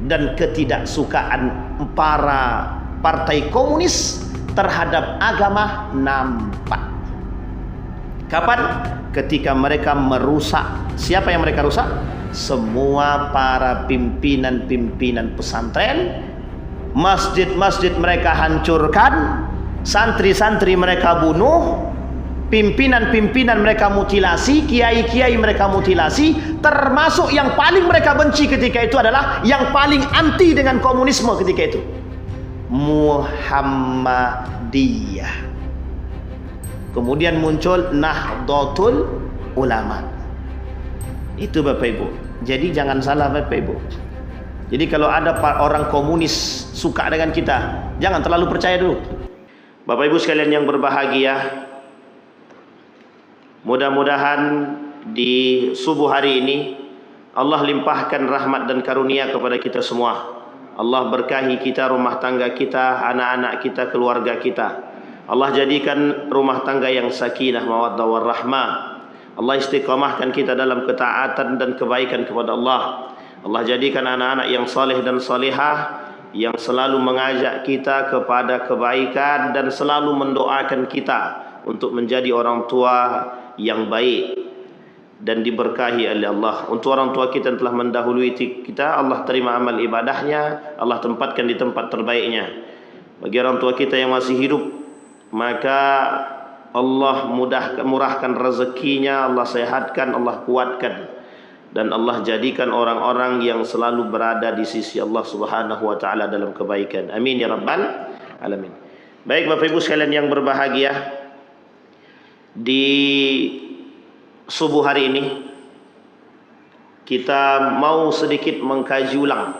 dan ketidaksukaan para partai komunis terhadap agama nampak. Kapan? Ketika mereka merusak. Siapa yang mereka rusak? Semua para pimpinan-pimpinan pesantren. Masjid-masjid mereka hancurkan, santri-santri mereka bunuh, pimpinan-pimpinan mereka mutilasi, kiai-kiai mereka mutilasi. Termasuk yang paling mereka benci ketika itu adalah yang paling anti dengan komunisme ketika itu, Muhammadiyah. Kemudian muncul Nahdlatul Ulama. Itu Bapak Ibu. Jadi jangan salah Bapak Ibu. Jadi kalau ada orang komunis suka dengan kita, jangan terlalu percaya dulu. Bapak Ibu sekalian yang berbahagia, mudah-mudahan di subuh hari ini Allah limpahkan rahmat dan karunia kepada kita semua. Allah berkahi kita, rumah tangga kita, anak-anak kita, keluarga kita. Allah jadikan rumah tangga yang sakinah, mawaddah warahmah. Allah istiqamahkan kita dalam ketaatan dan kebaikan kepada Allah. Allah jadikan anak-anak yang saleh dan salihah, yang selalu mengajak kita kepada kebaikan dan selalu mendoakan kita untuk menjadi orang tua yang baik dan diberkahi oleh Allah. Untuk orang tua kita yang telah mendahului kita, Allah terima amal ibadahnya, Allah tempatkan di tempat terbaiknya. Bagi orang tua kita yang masih hidup, maka Allah murahkan rezekinya, Allah sehatkan, Allah kuatkan, dan Allah jadikan orang-orang yang selalu berada di sisi Allah Subhanahu wa taala dalam kebaikan. Amin ya rabbal alamin. Baik Bapak Ibu sekalian yang berbahagia, di subuh hari ini kita mau sedikit mengkaji ulang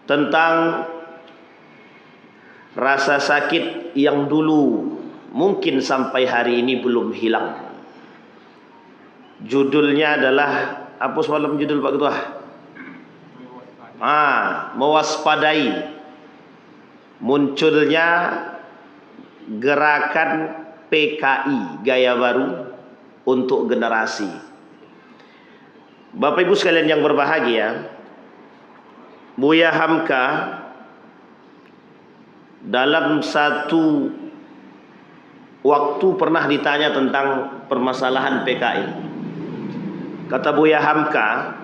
tentang rasa sakit yang dulu mungkin sampai hari ini belum hilang. Judulnya adalah apa semalam judul Pak Ketua? Mewaspadai munculnya gerakan PKI gaya baru untuk generasi. Bapak Ibu sekalian yang berbahagia, Buya Hamka dalam satu waktu pernah ditanya tentang permasalahan PKI. Kata Buya Hamka,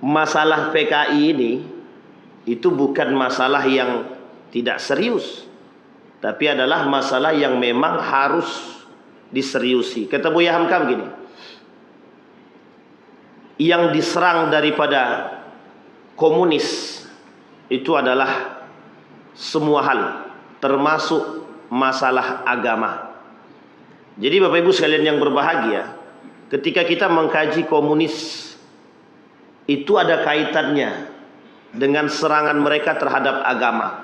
masalah PKI ini itu bukan masalah yang tidak serius, tapi adalah masalah yang memang harus diseriusi. Kata Buya Hamka begini, yang diserang daripada komunis itu adalah semua hal, termasuk masalah agama. Jadi Bapak Ibu sekalian yang berbahagia, ketika kita mengkaji komunis, itu ada kaitannya dengan serangan mereka terhadap agama.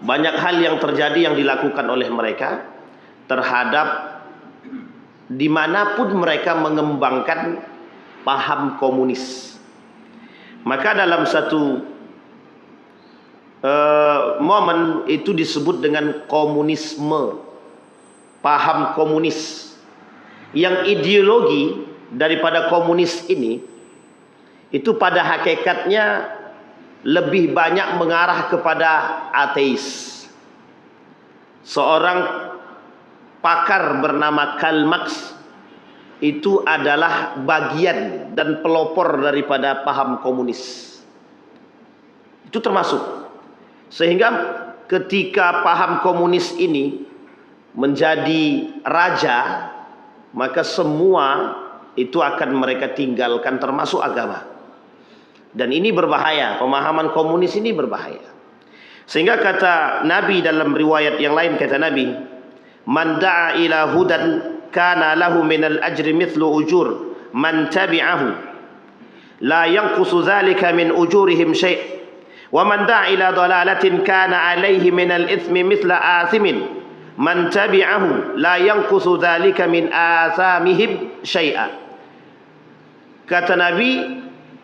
Banyak hal yang terjadi yang dilakukan oleh mereka terhadap dimanapun mereka mengembangkan paham komunis. Maka dalam satu momen itu disebut dengan komunisme, paham komunis, yang ideologi daripada komunis ini itu pada hakikatnya lebih banyak mengarah kepada ateis. Seorang pakar bernama Karl Marx itu adalah bagian dan pelopor daripada paham komunis. Itu termasuk. Sehingga ketika paham komunis ini menjadi raja, maka semua itu akan mereka tinggalkan, termasuk agama. Dan ini berbahaya, pemahaman komunis ini berbahaya. Sehingga kata Nabi dalam riwayat yang lain, kata Nabi, man da'a ila hudan kana lahu minal ajri mithlu ujur man tabi'ahu la yanqusu dhalika min ujurihim syai'. Wa man da'a ila dalalatin kana alaihi minal ithmi mithla athimin man tabi'ahu la yanqusu dhalika min athamihim syai'a. Kata Nabi,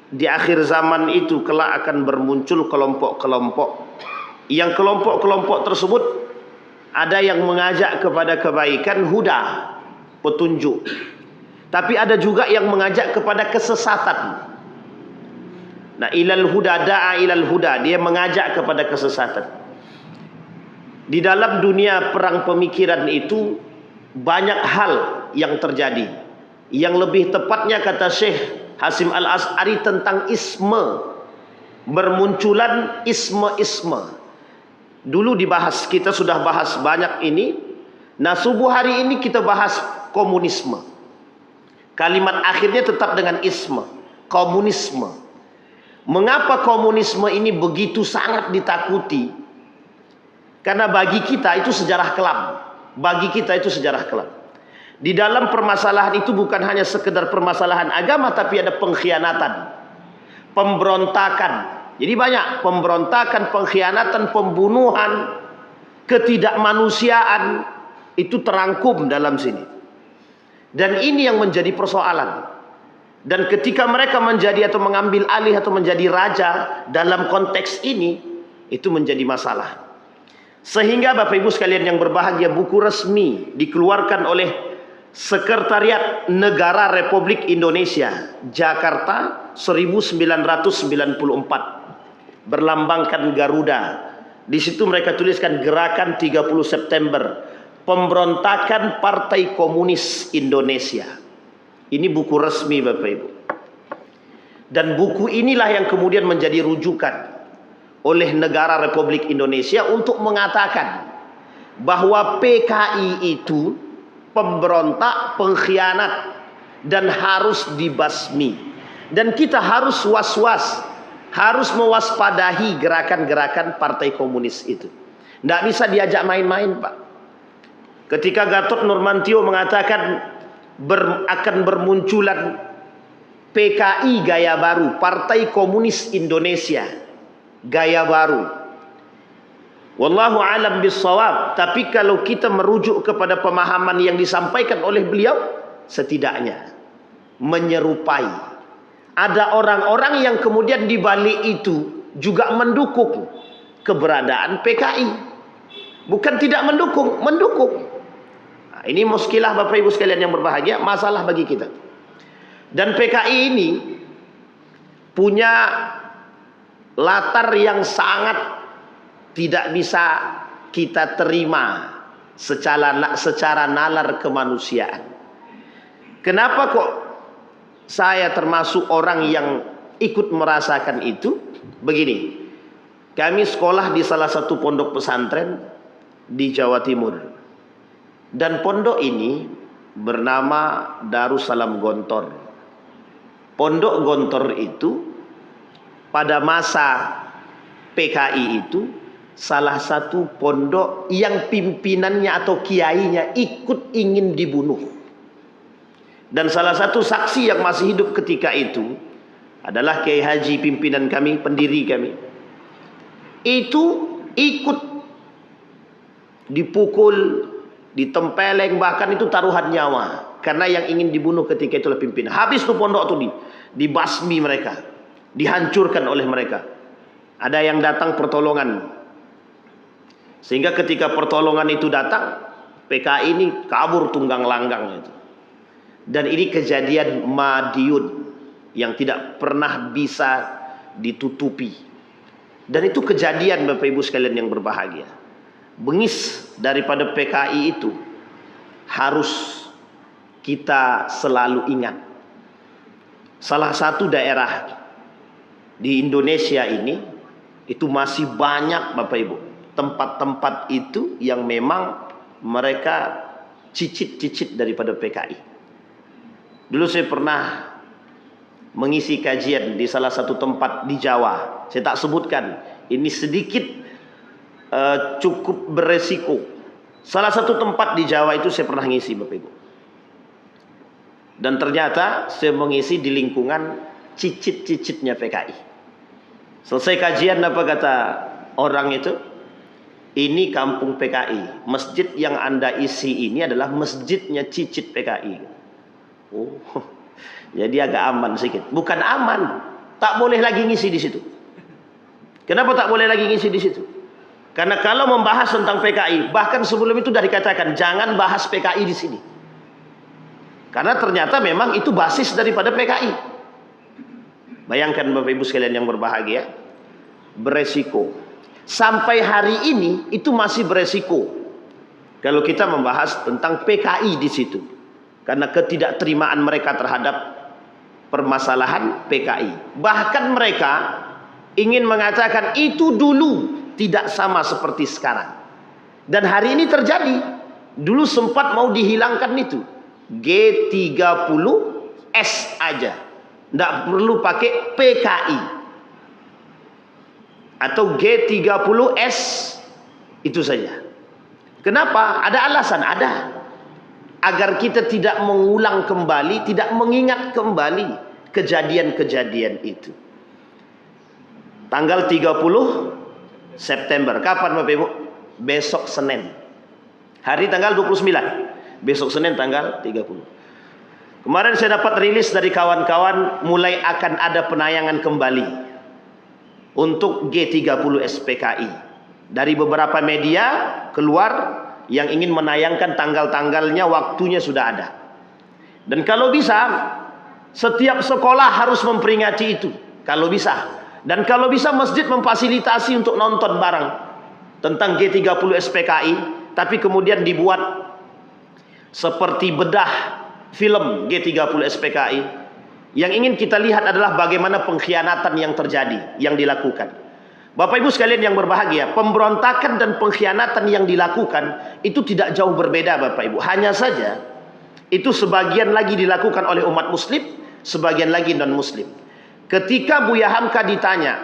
di akhir zaman itu kelak akan bermuncul kelompok-kelompok, yang kelompok-kelompok tersebut ada yang mengajak kepada kebaikan, huda, petunjuk. Tapi ada juga yang mengajak kepada kesesatan. Nah, ilal huda da'a ilal huda, dia mengajak kepada kesesatan. Di dalam dunia perang pemikiran itu banyak hal yang terjadi. Yang lebih tepatnya kata Syekh Hasim Al-As'ari tentang isme. Bermunculan isme-isme. Dulu dibahas, kita sudah bahas banyak ini. Nah, subuh hari ini kita bahas komunisme. Kalimat akhirnya tetap dengan isme, komunisme. Mengapa komunisme ini begitu sangat ditakuti? Karena bagi kita itu sejarah kelam. Bagi kita itu sejarah kelam. Di dalam permasalahan itu bukan hanya sekedar permasalahan agama, tapi ada pengkhianatan, pemberontakan. Jadi banyak pemberontakan, pengkhianatan, pembunuhan, ketidakmanusiaan itu terangkum dalam sini. Dan ini yang menjadi persoalan. Dan ketika mereka menjadi atau mengambil alih atau menjadi raja dalam konteks ini, itu menjadi masalah. Sehingga Bapak Ibu sekalian yang berbahagia, buku resmi dikeluarkan oleh Sekretariat Negara Republik Indonesia, Jakarta 1994. Berlambangkan Garuda. Di situ mereka tuliskan Gerakan 30 September. Pemberontakan Partai Komunis Indonesia. Ini buku resmi Bapak Ibu. Dan buku inilah yang kemudian menjadi rujukan oleh negara Republik Indonesia untuk mengatakan bahwa PKI itu pemberontak, pengkhianat, dan harus dibasmi. Dan kita harus was-was, harus mewaspadahi gerakan-gerakan Partai Komunis itu. Tidak bisa diajak main-main, Pak. Ketika Gatot Nurmantio mengatakan akan bermunculan PKI gaya baru, Partai Komunis Indonesia gaya baru. Wallahu alam bissawab. Tapi kalau kita merujuk kepada pemahaman yang disampaikan oleh beliau, setidaknya menyerupai. Ada orang-orang yang kemudian di balik itu juga mendukung keberadaan PKI. Bukan tidak mendukung, mendukung. Ini muskilah Bapak Ibu sekalian yang berbahagia, masalah bagi kita. Dan PKI ini punya latar yang sangat tidak bisa kita terima secara nalar kemanusiaan. Kenapa kok saya termasuk orang yang ikut merasakan itu? Begini, kami sekolah di salah satu pondok pesantren di Jawa Timur. Dan pondok ini bernama Darussalam Gontor. Pondok Gontor itu pada masa PKI itu salah satu pondok yang pimpinannya atau kiainya ikut ingin dibunuh. Dan salah satu saksi yang masih hidup ketika itu adalah Kiai Haji, pimpinan kami, pendiri kami. Itu ikut dipukul, ditempeleng, bahkan itu taruhan nyawa. Karena yang ingin dibunuh ketika itulah pimpinan. Habis itu pondok itu dibasmi mereka, dihancurkan oleh mereka. Ada yang datang pertolongan. Sehingga ketika pertolongan itu datang, PKI ini kabur tunggang langgang itu. Dan ini kejadian Madiun yang tidak pernah bisa ditutupi. Dan itu kejadian Bapak Ibu sekalian yang berbahagia. Bengis daripada PKI itu harus kita selalu ingat. Salah satu daerah di Indonesia ini itu masih banyak Bapak Ibu tempat-tempat itu yang memang mereka cicit-cicit daripada PKI. Dulu saya pernah mengisi kajian di salah satu tempat di Jawa. Saya tak sebutkan, ini sedikit cukup beresiko. Salah satu tempat di Jawa itu saya pernah ngisi Bapak Ibu. Dan ternyata saya mengisi di lingkungan cicit-cicitnya PKI. Selesai kajian, apa kata orang itu? Ini kampung PKI. Masjid yang Anda isi ini adalah masjidnya cicit PKI. Oh, jadi agak aman sedikit. Bukan aman, tak boleh lagi ngisi di situ. Kenapa tak boleh lagi ngisi di situ? Karena kalau membahas tentang PKI, bahkan sebelum itu sudah dikatakan jangan bahas PKI di sini. Karena ternyata memang itu basis daripada PKI. Bayangkan Bapak Ibu sekalian yang berbahagia, beresiko. Sampai hari ini itu masih beresiko. Kalau kita membahas tentang PKI di situ. Karena ketidakterimaan mereka terhadap permasalahan PKI. Bahkan mereka ingin mengatakan itu dulu tidak sama seperti sekarang. Dan hari ini terjadi. Dulu sempat mau dihilangkan itu. G30S aja. Tidak perlu pakai PKI. Atau G30S itu saja. Kenapa? Ada alasan, ada. Agar kita tidak mengulang kembali, tidak mengingat kembali kejadian-kejadian itu. Tanggal 30 September. Kapan Bapak Ibu? Besok Senin. Hari tanggal 29. Besok Senin tanggal 30. Kemarin saya dapat rilis dari kawan-kawan, mulai akan ada penayangan kembali untuk G30 SPKI. Dari beberapa media keluar yang ingin menayangkan tanggal-tanggalnya, waktunya sudah ada. Dan kalau bisa, setiap sekolah harus memperingati itu. Kalau bisa. Dan kalau bisa masjid memfasilitasi untuk nonton bareng tentang G30 SPKI. Tapi kemudian dibuat seperti bedah film G30 SPKI. Yang ingin kita lihat adalah bagaimana pengkhianatan yang terjadi, yang dilakukan. Bapak Ibu sekalian yang berbahagia, pemberontakan dan pengkhianatan yang dilakukan itu tidak jauh berbeda Bapak Ibu. Hanya saja itu sebagian lagi dilakukan oleh umat muslim, sebagian lagi non muslim. Ketika Buya Hamka ditanya,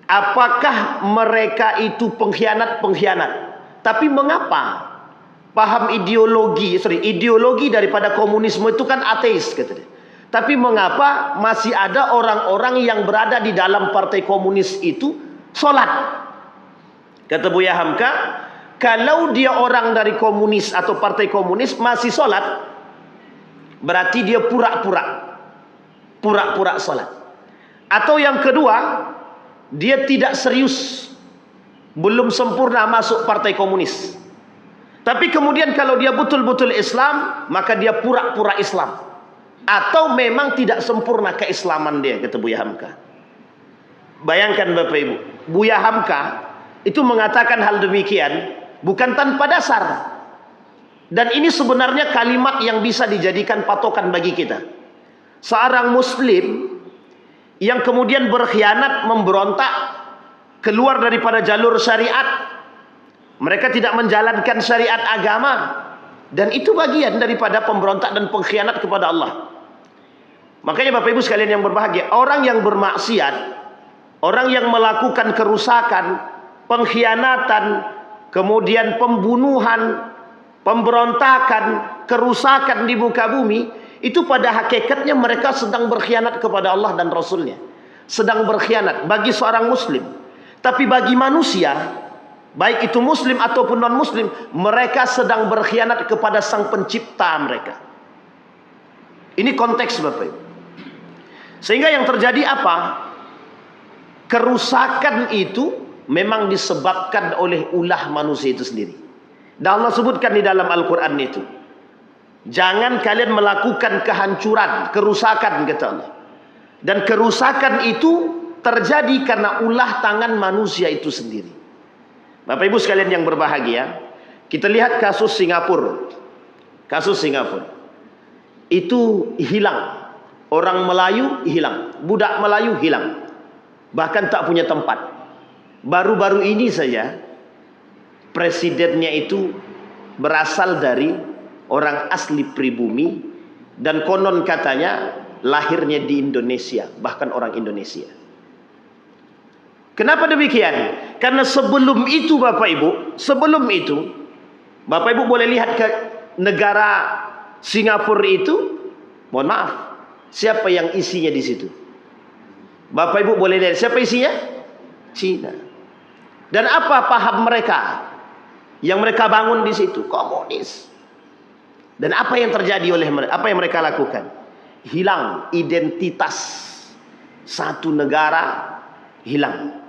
apakah mereka itu pengkhianat-pengkhianat? Tapi mengapa? Paham ideologi daripada komunisme itu kan ateis, kata dia. Tapi mengapa masih ada orang-orang yang berada di dalam partai komunis itu sholat? Kata Buya Hamka, kalau dia orang dari komunis atau partai komunis masih sholat, berarti dia pura-pura sholat. Atau yang kedua, dia tidak serius, belum sempurna masuk partai komunis. Tapi kemudian kalau dia betul-betul Islam, maka dia pura-pura Islam. Atau memang tidak sempurna keislaman dia, kata Buya Hamka. Bayangkan Bapak Ibu, Buya Hamka itu mengatakan hal demikian bukan tanpa dasar. Dan ini sebenarnya kalimat yang bisa dijadikan patokan bagi kita. Seorang muslim yang kemudian berkhianat, memberontak, keluar daripada jalur syariat, mereka tidak menjalankan syariat agama, dan itu bagian daripada pemberontak dan pengkhianat kepada Allah. Makanya Bapak Ibu sekalian yang berbahagia, orang yang bermaksiat, orang yang melakukan kerusakan, pengkhianatan, kemudian pembunuhan, pemberontakan, kerusakan di muka bumi, itu pada hakikatnya mereka sedang berkhianat kepada Allah dan Rasulnya. Sedang berkhianat bagi seorang muslim. Tapi bagi manusia, baik itu muslim ataupun non muslim, mereka sedang berkhianat kepada sang pencipta mereka. Ini konteks Bapak Ibu. Sehingga yang terjadi apa? Kerusakan itu memang disebabkan oleh ulah manusia itu sendiri. Dan Allah sebutkan di dalam Al-Quran itu, jangan kalian melakukan kehancuran, kerusakan, kata Allah. Dan kerusakan itu terjadi karena ulah tangan manusia itu sendiri. Bapak Ibu sekalian yang berbahagia, kita lihat kasus Singapura. Kasus Singapura itu hilang. Orang Melayu hilang, budak Melayu hilang, bahkan tak punya tempat. Baru-baru ini saja presidennya itu berasal dari orang asli pribumi, dan konon katanya lahirnya di Indonesia, bahkan orang Indonesia. Kenapa demikian? Karena sebelum itu Bapak Ibu, Bapak Ibu boleh lihat ke negara Singapura itu, mohon maaf, siapa yang isinya di situ? Bapak Ibu boleh lihat siapa isinya? Cina. Dan apa paham mereka yang mereka bangun di situ? Komunis. Dan apa yang terjadi oleh mereka? Apa yang mereka lakukan? Hilang identitas satu negara, hilang.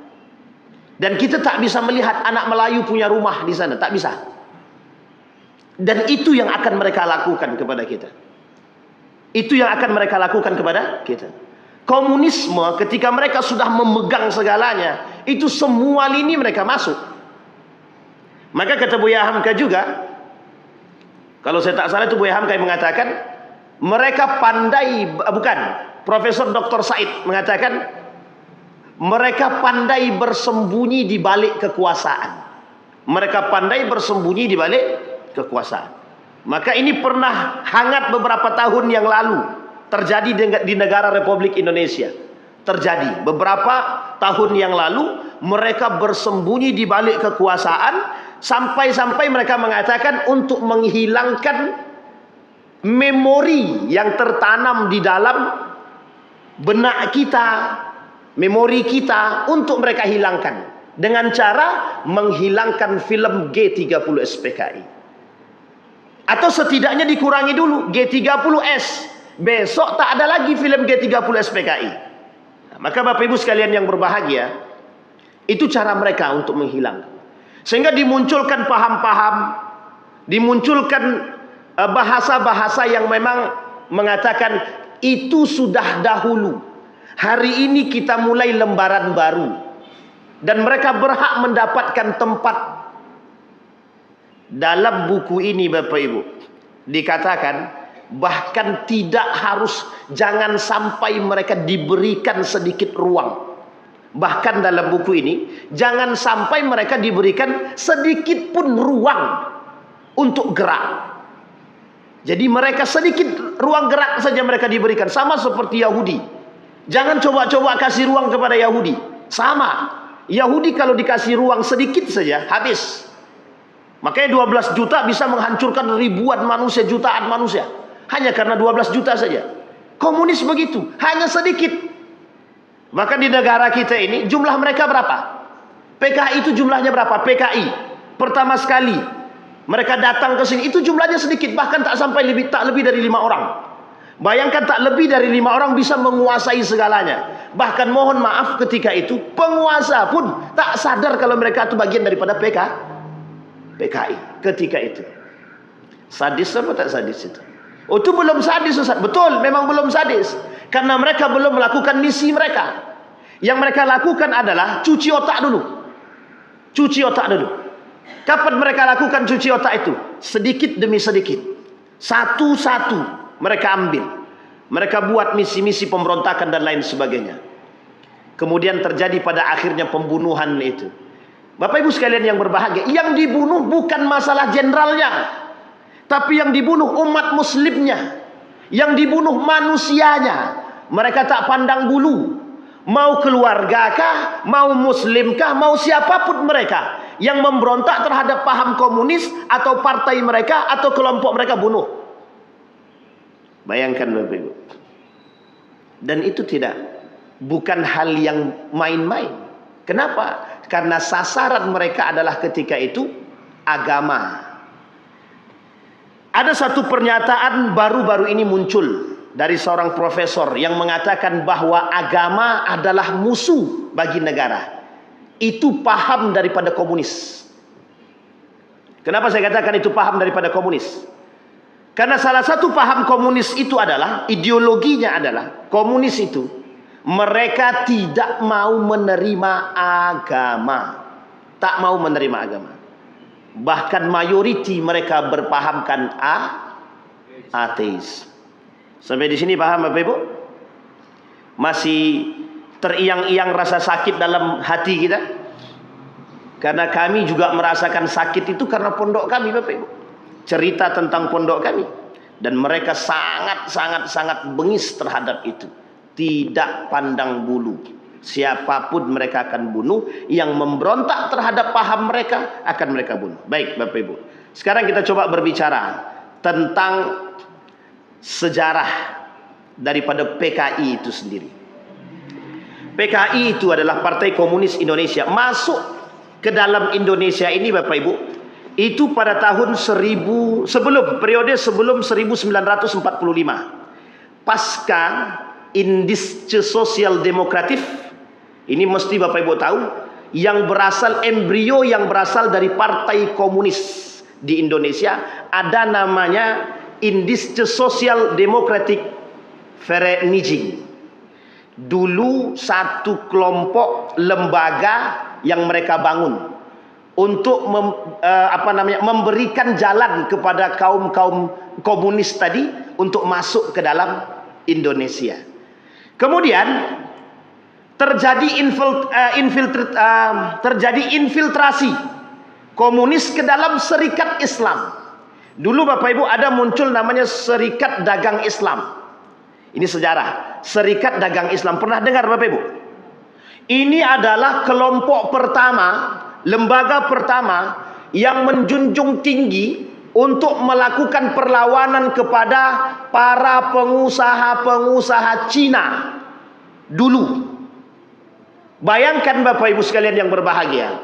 Dan kita tak bisa melihat anak Melayu punya rumah di sana, tak bisa. Dan itu yang akan mereka lakukan kepada kita. Itu yang akan mereka lakukan kepada kita. Komunisme ketika mereka sudah memegang segalanya, itu semua lini mereka masuk. Maka kata Buya Hamka juga, kalau saya tak salah itu Buya Hamka yang mengatakan, mereka pandai, bukan, Profesor Dr. Said mengatakan, mereka pandai bersembunyi di balik kekuasaan. Mereka pandai bersembunyi di balik kekuasaan. Maka ini pernah hangat beberapa tahun yang lalu terjadi di negara Republik Indonesia. Terjadi beberapa tahun yang lalu, mereka bersembunyi di balik kekuasaan sampai-sampai mereka mengatakan untuk menghilangkan memori yang tertanam di dalam benak kita, memori kita, untuk mereka hilangkan dengan cara menghilangkan film G30 SPKI. Atau setidaknya dikurangi dulu G30S. Besok tak ada lagi film G30 SPKI. Nah, maka Bapak Ibu sekalian yang berbahagia, itu cara mereka untuk menghilangkan. Sehingga dimunculkan paham-paham, dimunculkan bahasa-bahasa yang memang mengatakan itu sudah dahulu. Hari ini kita mulai lembaran baru. Dan mereka berhak mendapatkan tempat. Dalam buku ini Bapak Ibu dikatakan bahkan tidak harus, jangan sampai mereka diberikan sedikit ruang. Bahkan dalam buku ini jangan sampai mereka diberikan sedikit pun ruang untuk gerak. Jadi mereka sedikit ruang gerak saja mereka diberikan, sama seperti Yahudi. Jangan coba-coba kasih ruang kepada Yahudi. Sama, Yahudi kalau dikasih ruang sedikit saja habis. Makanya 12 juta bisa menghancurkan ribuan manusia, jutaan manusia. Hanya karena 12 juta saja. Komunis begitu, hanya sedikit. Maka di negara kita ini jumlah mereka berapa? PKI itu jumlahnya berapa? PKI pertama sekali mereka datang ke sini itu jumlahnya sedikit, bahkan tak lebih dari 5 orang. Bayangkan tak lebih dari 5 orang bisa menguasai segalanya. Bahkan mohon maaf ketika itu penguasa pun tak sadar kalau mereka itu bagian daripada PKI ketika itu. Sadis apa tak sadis itu? Oh, itu belum sadis Ustaz. Betul, memang belum sadis. Karena mereka belum melakukan misi mereka. Yang mereka lakukan adalah cuci otak dulu. Cuci otak dulu. Kapan mereka lakukan cuci otak itu? Sedikit demi sedikit. Satu-satu mereka ambil. Mereka buat misi-misi pemberontakan dan lain sebagainya. Kemudian terjadi pada akhirnya pembunuhan itu. Bapak Ibu sekalian yang berbahagia, yang dibunuh bukan masalah jenderalnya, tapi yang dibunuh umat muslimnya, yang dibunuh manusianya. Mereka tak pandang bulu, mau keluargakah, mau muslimkah, mau siapapun mereka yang memberontak terhadap paham komunis atau partai mereka atau kelompok mereka, bunuh. Bayangkan Bapak Ibu. Dan itu bukan hal yang main-main. Kenapa? Karena sasaran mereka adalah ketika itu agama. Ada satu pernyataan baru-baru ini muncul dari seorang profesor yang mengatakan bahwa agama adalah musuh bagi negara. Itu paham daripada komunis. Kenapa saya katakan itu paham daripada komunis? Karena salah satu paham komunis itu adalah, ideologinya adalah, komunis itu mereka tidak mau menerima agama. Tak mau menerima agama. Bahkan mayoriti mereka berpahamkan ateis. Sampai di sini paham Bapak Ibu? Masih teriang-iang rasa sakit dalam hati kita? Karena kami juga merasakan sakit itu karena pondok kami Bapak Ibu. Cerita tentang pondok kami. Dan mereka sangat bengis terhadap itu. Tidak pandang bulu. Siapapun mereka akan bunuh. Yang memberontak terhadap paham mereka akan mereka bunuh. Baik Bapak Ibu, sekarang kita coba berbicara tentang sejarah daripada PKI itu sendiri. PKI itu adalah Partai Komunis Indonesia. Masuk ke dalam Indonesia ini Bapak Ibu, itu pada tahun periode sebelum 1945. Pasca Indische Sosial Demokratif. Ini mesti Bapak Ibu tahu, yang berasal embrio yang berasal dari Partai Komunis di Indonesia ada namanya Indische Social Democratic Vereniging. Dulu satu kelompok lembaga yang mereka bangun untuk memberikan jalan kepada kaum-kaum komunis tadi untuk masuk ke dalam Indonesia. Kemudian terjadi infiltrasi komunis ke dalam Serikat Islam. Dulu Bapak Ibu ada muncul namanya Serikat Dagang Islam. Ini sejarah. Serikat Dagang Islam. Pernah dengar Bapak Ibu? Ini adalah kelompok pertama, lembaga pertama yang menjunjung tinggi untuk melakukan perlawanan kepada para pengusaha-pengusaha Cina dulu. Bayangkan Bapak Ibu sekalian yang berbahagia,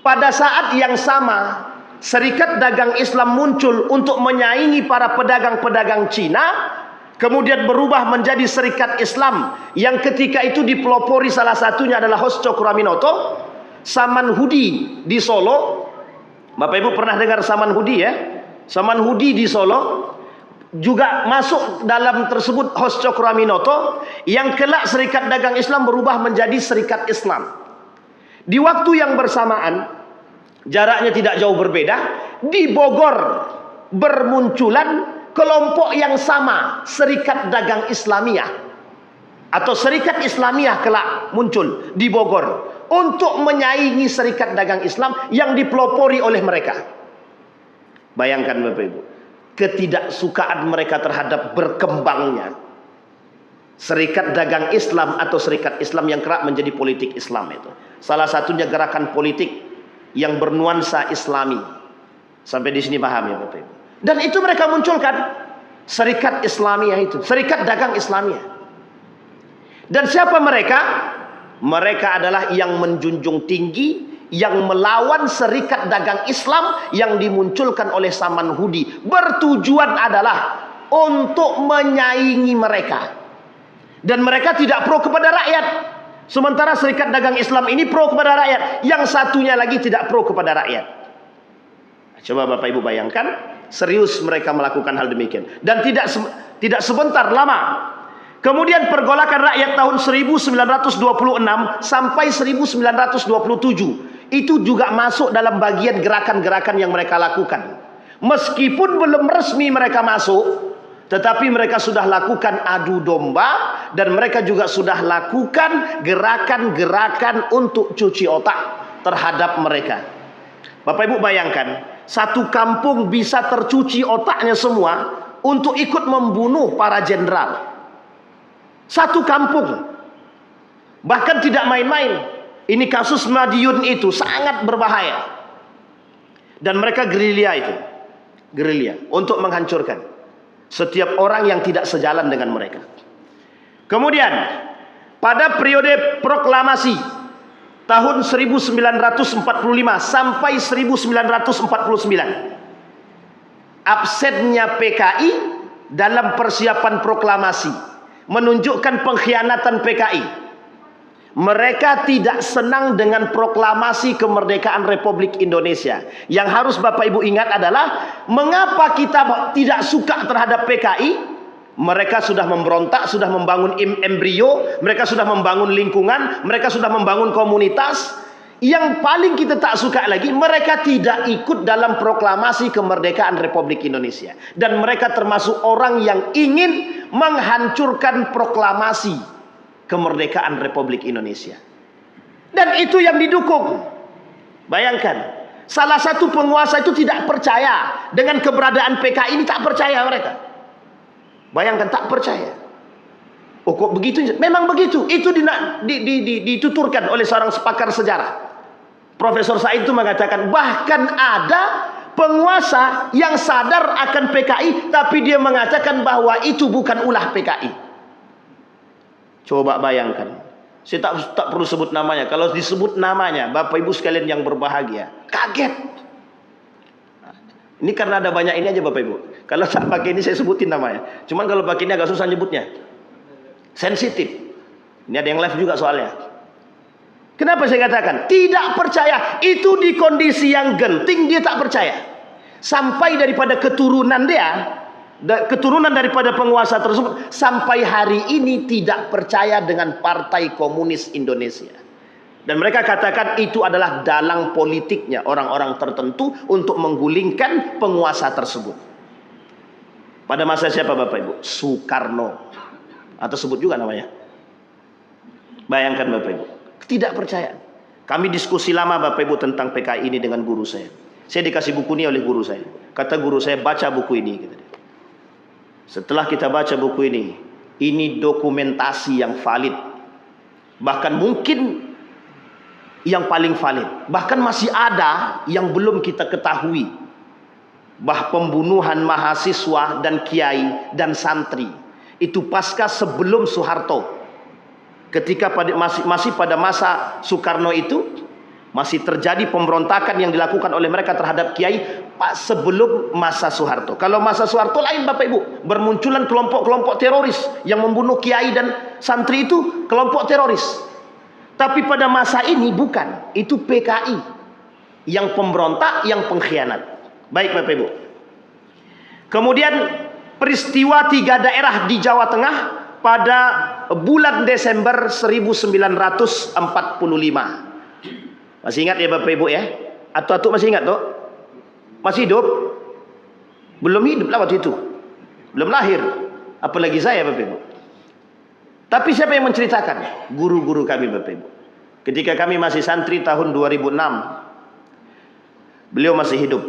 pada saat yang sama Serikat Dagang Islam muncul untuk menyaingi para pedagang-pedagang Cina, kemudian berubah menjadi Serikat Islam yang ketika itu dipelopori salah satunya adalah Hosco Kuraminoto, Samanhudi di Solo. Bapak Ibu pernah dengar Samanhudi ya? Samanhudi di Solo juga masuk dalam tersebut Hosco Kuraminoto, yang kelak Serikat Dagang Islam berubah menjadi Serikat Islam. Di waktu yang bersamaan, jaraknya tidak jauh berbeda, di Bogor bermunculan kelompok yang sama, Serikat Dagang Islamiyah atau Serikat Islamiyah kelak muncul di Bogor untuk menyaingi Serikat Dagang Islam yang dipelopori oleh mereka. Bayangkan Bapak Ibu, ketidaksukaan mereka terhadap berkembangnya Serikat Dagang Islam atau Serikat Islam yang kerap menjadi politik Islam itu. Salah satunya gerakan politik yang bernuansa Islami. Sampai di sini paham ya Bapak Ibu. Dan itu mereka munculkan Serikat Islamiyah itu, Serikat Dagang Islamiyah. Dan siapa mereka? Mereka adalah yang menjunjung tinggi, yang melawan Serikat Dagang Islam yang dimunculkan oleh Samanhudi. Bertujuan adalah untuk menyaingi mereka. Dan mereka tidak pro kepada rakyat. Sementara Serikat Dagang Islam ini pro kepada rakyat, yang satunya lagi tidak pro kepada rakyat. Coba Bapak Ibu bayangkan, serius mereka melakukan hal demikian. Dan tidak sebentar lama, kemudian pergolakan rakyat tahun 1926 sampai 1927 itu juga masuk dalam bagian gerakan-gerakan yang mereka lakukan. Meskipun belum resmi mereka masuk, tetapi mereka sudah lakukan adu domba, dan mereka juga sudah lakukan gerakan-gerakan untuk cuci otak terhadap mereka. Bapak Ibu bayangkan, satu kampung bisa tercuci otaknya semua untuk ikut membunuh para jenderal. Satu kampung. Bahkan tidak main-main. Ini kasus Madiun itu sangat berbahaya. Dan mereka gerilya itu. Gerilya untuk menghancurkan setiap orang yang tidak sejalan dengan mereka. Kemudian pada periode proklamasi tahun 1945 sampai 1949, absennya PKI dalam persiapan proklamasi menunjukkan pengkhianatan PKI. Mereka tidak senang dengan proklamasi kemerdekaan Republik Indonesia. Yang harus Bapak Ibu ingat adalah, mengapa kita tidak suka terhadap PKI? Mereka sudah memberontak, sudah membangun embrio, mereka sudah membangun lingkungan, mereka sudah membangun komunitas. Yang paling kita tak suka lagi, mereka tidak ikut dalam proklamasi kemerdekaan Republik Indonesia. Dan mereka termasuk orang yang ingin menghancurkan proklamasi kemerdekaan Republik Indonesia. Dan itu yang didukung. Bayangkan, salah satu penguasa itu tidak percaya dengan keberadaan PKI ini, tak percaya mereka. Bayangkan, tak percaya. Oh kok begitu? Memang begitu. Itu dituturkan oleh seorang pakar sejarah. Profesor Said itu mengatakan, bahkan ada penguasa yang sadar akan PKI, tapi dia mengatakan bahwa itu bukan ulah PKI. Coba bayangkan. Saya tak perlu sebut namanya. Kalau disebut namanya, Bapak Ibu sekalian yang berbahagia, kaget. Ini karena ada banyak ini aja Bapak Ibu. Kalau tak pakai ini saya sebutin namanya. Cuman kalau pakai ini agak susah nyebutnya. Sensitif. Ini ada yang live juga soalnya. Kenapa saya katakan tidak percaya? Itu di kondisi yang genting dia tak percaya. Sampai daripada keturunan dia, keturunan daripada penguasa tersebut, sampai hari ini tidak percaya dengan Partai Komunis Indonesia. Dan mereka katakan itu adalah dalang politiknya orang-orang tertentu untuk menggulingkan penguasa tersebut. Pada masa siapa Bapak Ibu? Soekarno. Atau sebut juga namanya. Bayangkan Bapak Ibu. Tidak percaya. Kami diskusi lama Bapak Ibu tentang PKI ini dengan guru saya. Saya dikasih buku ini oleh guru saya. Kata guru saya, baca buku ini. Setelah kita baca buku ini dokumentasi yang valid. Bahkan mungkin yang paling valid. Bahkan masih ada yang belum kita ketahui. Pembunuhan mahasiswa dan kiai dan santri. Itu pasca sebelum Soeharto. Ketika masih pada masa Soekarno itu, masih terjadi pemberontakan yang dilakukan oleh mereka terhadap kiai sebelum masa Soeharto. Kalau masa Soeharto lain Bapak Ibu, bermunculan kelompok-kelompok teroris yang membunuh kiai dan santri, itu kelompok teroris. Tapi pada masa ini bukan, itu PKI yang pemberontak, yang pengkhianat. Baik Bapak Ibu. Kemudian peristiwa 3 daerah di Jawa Tengah pada bulan Desember 1945. Masih ingat ya Bapak Ibu ya? Atau masih ingat tuh? Masih hidup? Belum hidup lah waktu itu. Belum lahir. Apalagi saya Bapak Ibu. Tapi siapa yang menceritakan? Guru-guru kami Bapak Ibu. Ketika kami masih santri tahun 2006. Beliau masih hidup.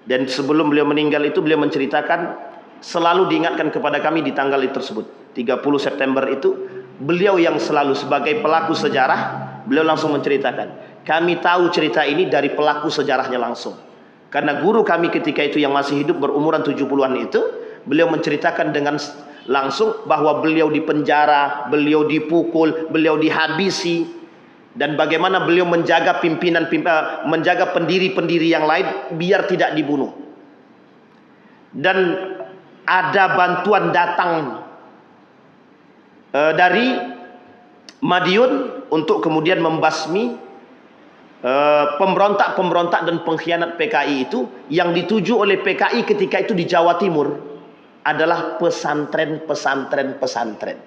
Dan sebelum beliau meninggal itu beliau menceritakan, selalu diingatkan kepada kami di tanggal itu tersebut. 30 September itu beliau yang selalu sebagai pelaku sejarah, beliau langsung menceritakan. Kami tahu cerita ini dari pelaku sejarahnya langsung. Karena guru kami ketika itu yang masih hidup berumuran 70-an itu, beliau menceritakan dengan langsung bahwa beliau dipenjara, beliau dipukul, beliau dihabisi, dan bagaimana beliau menjaga menjaga pendiri-pendiri yang lain biar tidak dibunuh. Dan ada bantuan datang dari Madiun untuk kemudian membasmi pemberontak-pemberontak dan pengkhianat PKI itu. Yang dituju oleh PKI ketika itu di Jawa Timur adalah pesantren-pesantren.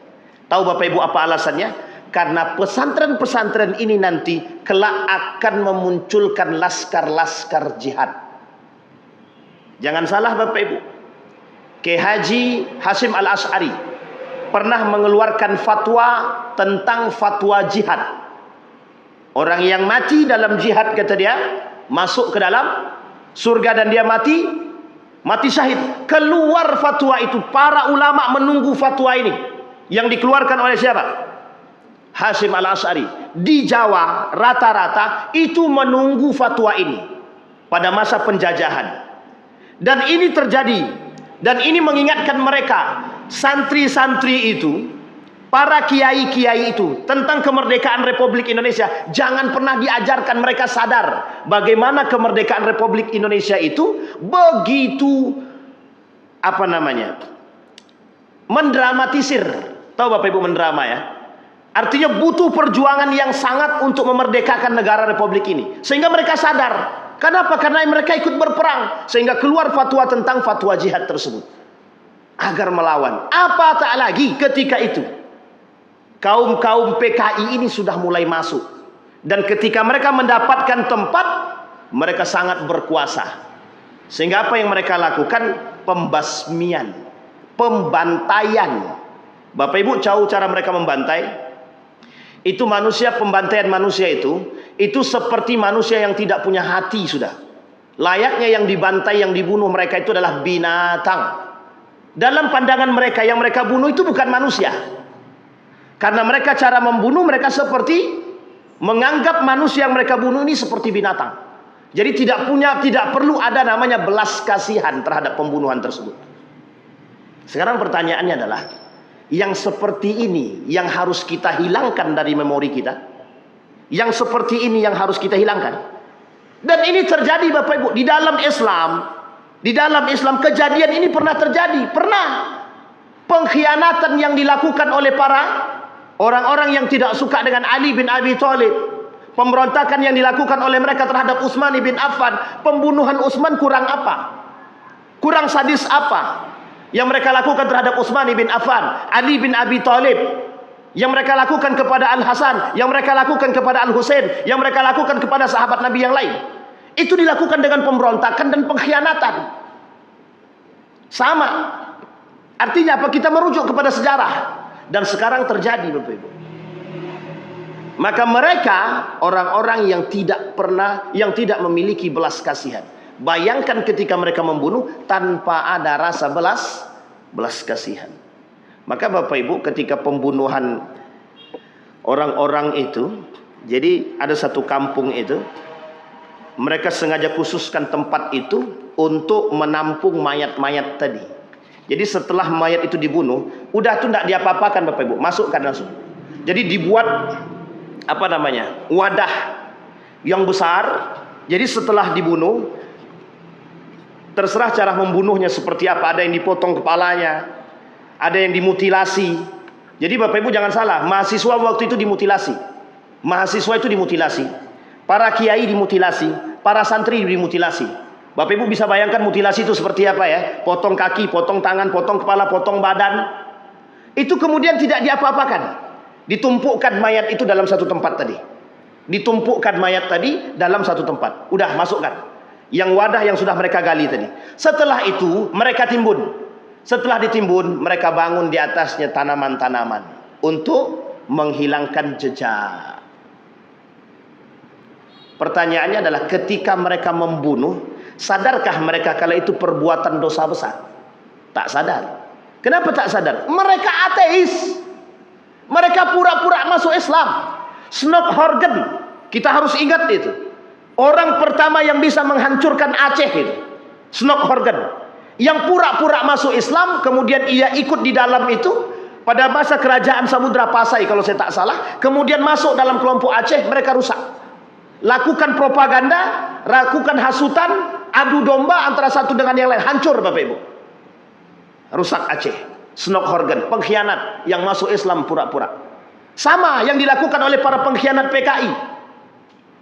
Tahu Bapak Ibu apa alasannya? Karena pesantren-pesantren ini nanti kelak akan memunculkan laskar-laskar jihad. Jangan salah Bapak Ibu, Kiai Haji Hasyim Al-Asy'ari pernah mengeluarkan fatwa tentang fatwa jihad. Orang yang mati dalam jihad, kata dia, masuk ke dalam surga dan dia mati syahid. Keluar fatwa itu, para ulama menunggu fatwa ini yang dikeluarkan oleh siapa? Hasyim Al-Asy'ari. Di Jawa rata-rata itu menunggu fatwa ini pada masa penjajahan. Dan ini terjadi, dan ini mengingatkan mereka, santri-santri itu, para kiai-kiai itu, tentang kemerdekaan Republik Indonesia. Jangan pernah diajarkan mereka sadar bagaimana kemerdekaan Republik Indonesia itu begitu mendramatisir. Tahu Bapak Ibu mendrama ya? Artinya butuh perjuangan yang sangat untuk memerdekakan negara Republik ini. Sehingga mereka sadar. Kenapa? Karena mereka ikut berperang. Sehingga keluar fatwa tentang fatwa jihad tersebut. Agar melawan. Apa tak lagi ketika itu, kaum-kaum PKI ini sudah mulai masuk. Dan ketika mereka mendapatkan tempat, mereka sangat berkuasa. Sehingga apa yang mereka lakukan? Pembasmian, pembantaian. Bapak Ibu tahu cara mereka membantai? Itu manusia, pembantaian manusia itu seperti manusia yang tidak punya hati sudah. Layaknya yang dibantai, yang dibunuh mereka itu adalah binatang. Dalam pandangan mereka, yang mereka bunuh itu bukan manusia. Karena mereka cara membunuh mereka seperti menganggap manusia yang mereka bunuh ini seperti binatang. Jadi tidak perlu ada namanya belas kasihan terhadap pembunuhan tersebut. Sekarang pertanyaannya adalah, yang seperti ini yang harus kita hilangkan dari memori kita. Yang seperti ini yang harus kita hilangkan. Dan ini terjadi Bapak Ibu di dalam Islam. Di dalam Islam kejadian ini pernah terjadi. Pernah pengkhianatan yang dilakukan oleh para orang-orang yang tidak suka dengan Ali bin Abi Thalib. Pemberontakan yang dilakukan oleh mereka terhadap Utsman bin Affan, pembunuhan Utsman kurang apa? Kurang sadis apa yang mereka lakukan terhadap Utsman bin Affan, Ali bin Abi Thalib, yang mereka lakukan kepada Al-Hasan, yang mereka lakukan kepada Al-Husain, yang mereka lakukan kepada sahabat Nabi yang lain. Itu dilakukan dengan pemberontakan dan pengkhianatan. Sama. Artinya apa? Kita merujuk kepada sejarah. Dan sekarang terjadi, Bapak Ibu. Maka mereka orang-orang yang tidak memiliki belas kasihan. Bayangkan ketika mereka membunuh tanpa ada rasa belas kasihan. Maka Bapak Ibu, ketika pembunuhan orang-orang itu, jadi ada satu kampung itu, mereka sengaja khususkan tempat itu untuk menampung mayat-mayat tadi. Jadi setelah mayat itu dibunuh, udah tuh tidak diapa-apakan Bapak Ibu, masukkan langsung. Jadi dibuat wadah yang besar. Jadi setelah dibunuh, terserah cara membunuhnya seperti apa. Ada yang dipotong kepalanya, ada yang dimutilasi. Jadi Bapak Ibu jangan salah, mahasiswa waktu itu dimutilasi. Mahasiswa itu dimutilasi, para kiai dimutilasi, para santri dimutilasi. Bapak Ibu bisa bayangkan mutilasi itu seperti apa ya? Potong kaki, potong tangan, potong kepala, potong badan. Itu kemudian tidak diapa-apakan. Ditumpukkan mayat itu dalam satu tempat tadi. Ditumpukkan mayat tadi dalam satu tempat. Udah masukkan. Yang wadah yang sudah mereka gali tadi. Setelah itu mereka timbun. Setelah ditimbun, mereka bangun di atasnya tanaman-tanaman untuk menghilangkan jejak. Pertanyaannya adalah, ketika mereka membunuh, sadarkah mereka kalau itu perbuatan dosa besar? Tak sadar. Kenapa tak sadar? Mereka ateis. Mereka pura-pura masuk Islam. Snookhorgen, kita harus ingat itu. Orang pertama yang bisa menghancurkan Aceh itu Snookhorgen, yang pura-pura masuk Islam, kemudian ia ikut di dalam itu pada masa kerajaan Samudra Pasai kalau saya tak salah. Kemudian masuk dalam kelompok Aceh, mereka rusak. Lakukan propaganda, lakukan hasutan, adu domba antara satu dengan yang lain. Hancur Bapak Ibu. Rusak Aceh. Snookhorgen, pengkhianat yang masuk Islam pura-pura. Sama yang dilakukan oleh para pengkhianat PKI.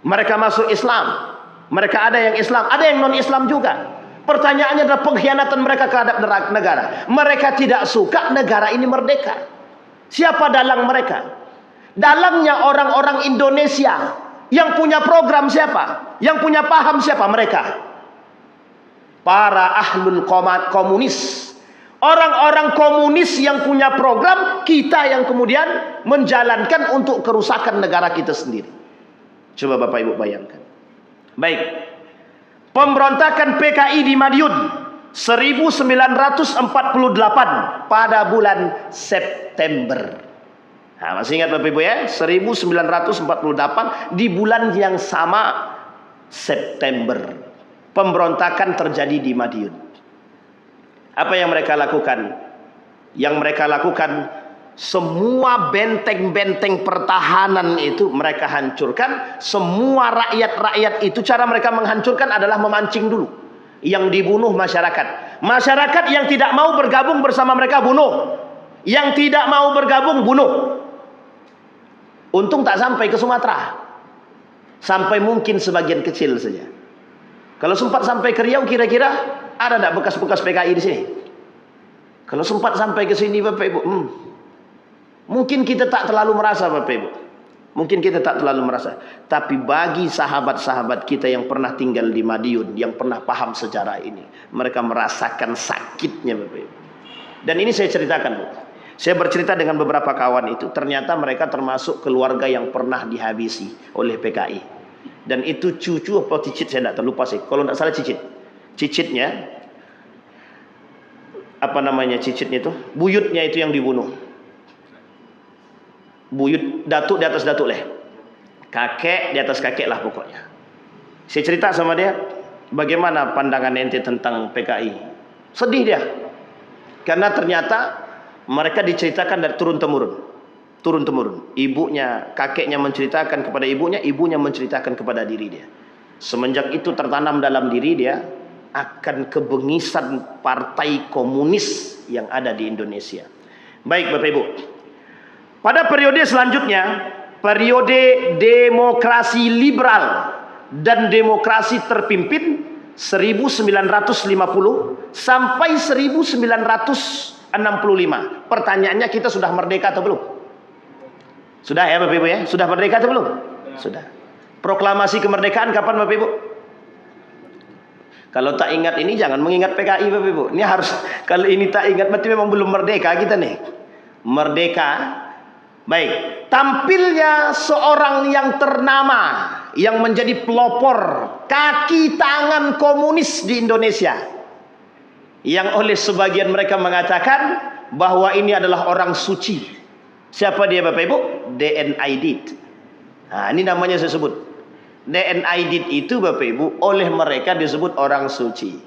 Mereka masuk Islam. Mereka ada yang Islam, ada yang non-Islam juga. Pertanyaannya adalah pengkhianatan mereka terhadap negara. Mereka tidak suka negara ini merdeka. Siapa dalang mereka? Dalangnya orang-orang Indonesia. Yang punya program siapa? Yang punya paham siapa? Mereka. Para ahlul komunis. Orang-orang komunis yang punya program, kita yang kemudian menjalankan untuk kerusakan negara kita sendiri. Coba Bapak Ibu bayangkan. Baik. Pemberontakan PKI di Madiun 1948 pada bulan September. Nah, masih ingat Bapak Ibu ya? 1948 di bulan yang sama, September. Pemberontakan terjadi di Madiun. Apa yang mereka lakukan? Yang mereka lakukan, semua benteng-benteng pertahanan itu mereka hancurkan. Semua rakyat-rakyat itu, cara mereka menghancurkan adalah memancing dulu. Yang dibunuh masyarakat. Masyarakat yang tidak mau bergabung bersama mereka bunuh. Yang tidak mau bergabung bunuh. Untung tak sampai ke Sumatera. Sampai mungkin sebagian kecil saja. Kalau sempat sampai ke Riau, kira-kira ada tak bekas-bekas PKI di sini? Kalau sempat sampai ke sini Bapak Ibu, mungkin kita tak terlalu merasa Bapak Ibu. Mungkin kita tak terlalu merasa. Tapi bagi sahabat-sahabat kita yang pernah tinggal di Madiun, yang pernah paham sejarah ini, mereka merasakan sakitnya Bapak Ibu. Dan ini saya ceritakan Bu. Saya bercerita dengan beberapa kawan itu. Ternyata mereka termasuk keluarga yang pernah dihabisi oleh PKI. Dan itu cucu apa cicit, saya tidak terlupa sih. Kalau tidak salah cicit. Cicitnya, apa namanya cicitnya itu? Buyutnya itu yang dibunuh. Buyut, datuk di atas datuk leh. Kakek di atas kakek lah pokoknya. Saya cerita sama dia, bagaimana pandangan ente tentang PKI. Sedih dia. Karena ternyata mereka diceritakan dari turun-temurun. Turun-temurun. Ibunya, kakeknya menceritakan kepada ibunya, ibunya menceritakan kepada diri dia. Semenjak itu tertanam dalam diri dia akan kebengisan partai komunis yang ada di Indonesia. Baik Bapak Ibu. Pada periode selanjutnya, periode demokrasi liberal dan demokrasi terpimpin 1950 sampai 1965. Pertanyaannya, kita sudah merdeka atau belum? Sudah ya Bapak Ibu ya? Sudah merdeka atau belum? Sudah. Proklamasi kemerdekaan kapan Bapak Ibu? Kalau tak ingat ini jangan mengingat PKI Bapak Ibu. Ini harus, kalau ini tak ingat berarti memang belum merdeka kita nih. Merdeka. Baik, tampilnya seorang yang ternama yang menjadi pelopor kaki tangan komunis di Indonesia, yang oleh sebagian mereka mengatakan bahwa ini adalah orang suci. Siapa dia Bapak Ibu? D.N. Aidit. Nah, ini namanya saya sebut. D.N. Aidit itu Bapak Ibu oleh mereka disebut orang suci.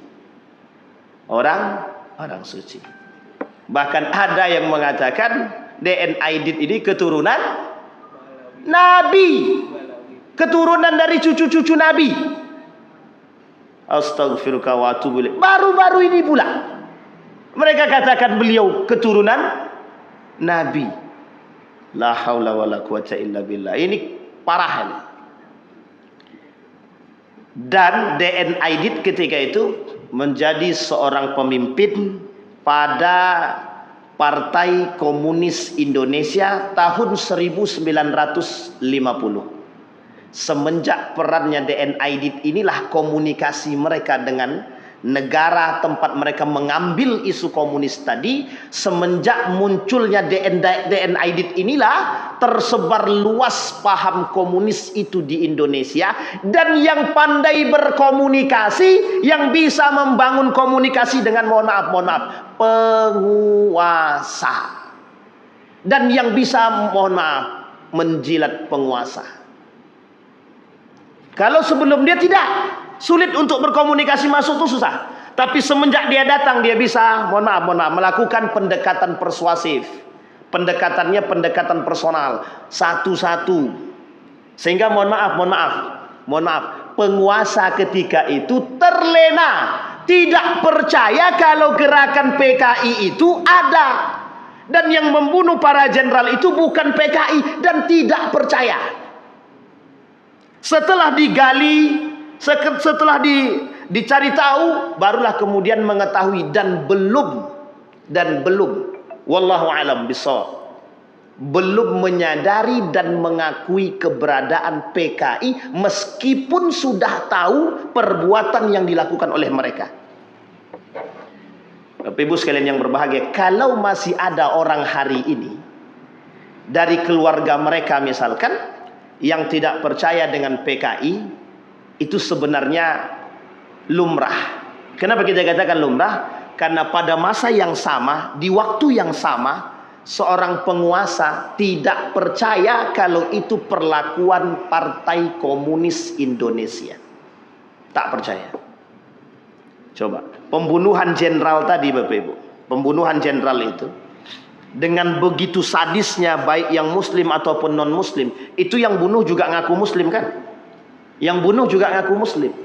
Orang suci. Bahkan ada yang mengatakan D.N. Aidit ini keturunan Nabi, keturunan dari cucu-cucu Nabi. Astaghfirullah wa atubu ilaih. Baru-baru ini pula mereka katakan beliau keturunan Nabi. La haula wala quwata illa billah. Ini parah ini. Dan D.N. Aidit ketika itu menjadi seorang pemimpin pada Partai Komunis Indonesia tahun 1950. Semenjak perannya D.N. Aidit inilah komunikasi mereka dengan negara tempat mereka mengambil isu komunis tadi. Semenjak munculnya D.N. Aidit inilah tersebar luas paham komunis itu di Indonesia. Dan yang pandai berkomunikasi, yang bisa membangun komunikasi dengan mohon maaf, penguasa. Dan yang bisa mohon maaf menjilat penguasa. Kalau sebelum dia tidak, sulit untuk berkomunikasi, masuk itu susah. Tapi semenjak dia datang, dia bisa mohon maaf melakukan pendekatan persuasif. Pendekatannya pendekatan personal, satu-satu. Sehingga mohon maaf, penguasa ketika itu terlena, tidak percaya kalau gerakan PKI itu ada. Dan yang membunuh para jenderal itu bukan PKI, dan tidak percaya. Setelah digali, setelah dicari tahu, barulah kemudian mengetahui dan belum wallahu alam bishawab, belum menyadari dan mengakui keberadaan PKI meskipun sudah tahu perbuatan yang dilakukan oleh mereka. Bapak Ibu sekalian yang berbahagia, kalau masih ada orang hari ini dari keluarga mereka misalkan yang tidak percaya dengan PKI, itu sebenarnya lumrah. Kenapa kita katakan lumrah? Karena pada masa yang sama, di waktu yang sama, seorang penguasa tidak percaya kalau itu perlakuan Partai Komunis Indonesia. Tak percaya. Coba, pembunuhan jenderal tadi Bapak Ibu, pembunuhan jenderal itu dengan begitu sadisnya, baik yang muslim ataupun non muslim, itu yang bunuh juga ngaku muslim kan? Yang bunuh juga ngaku muslim.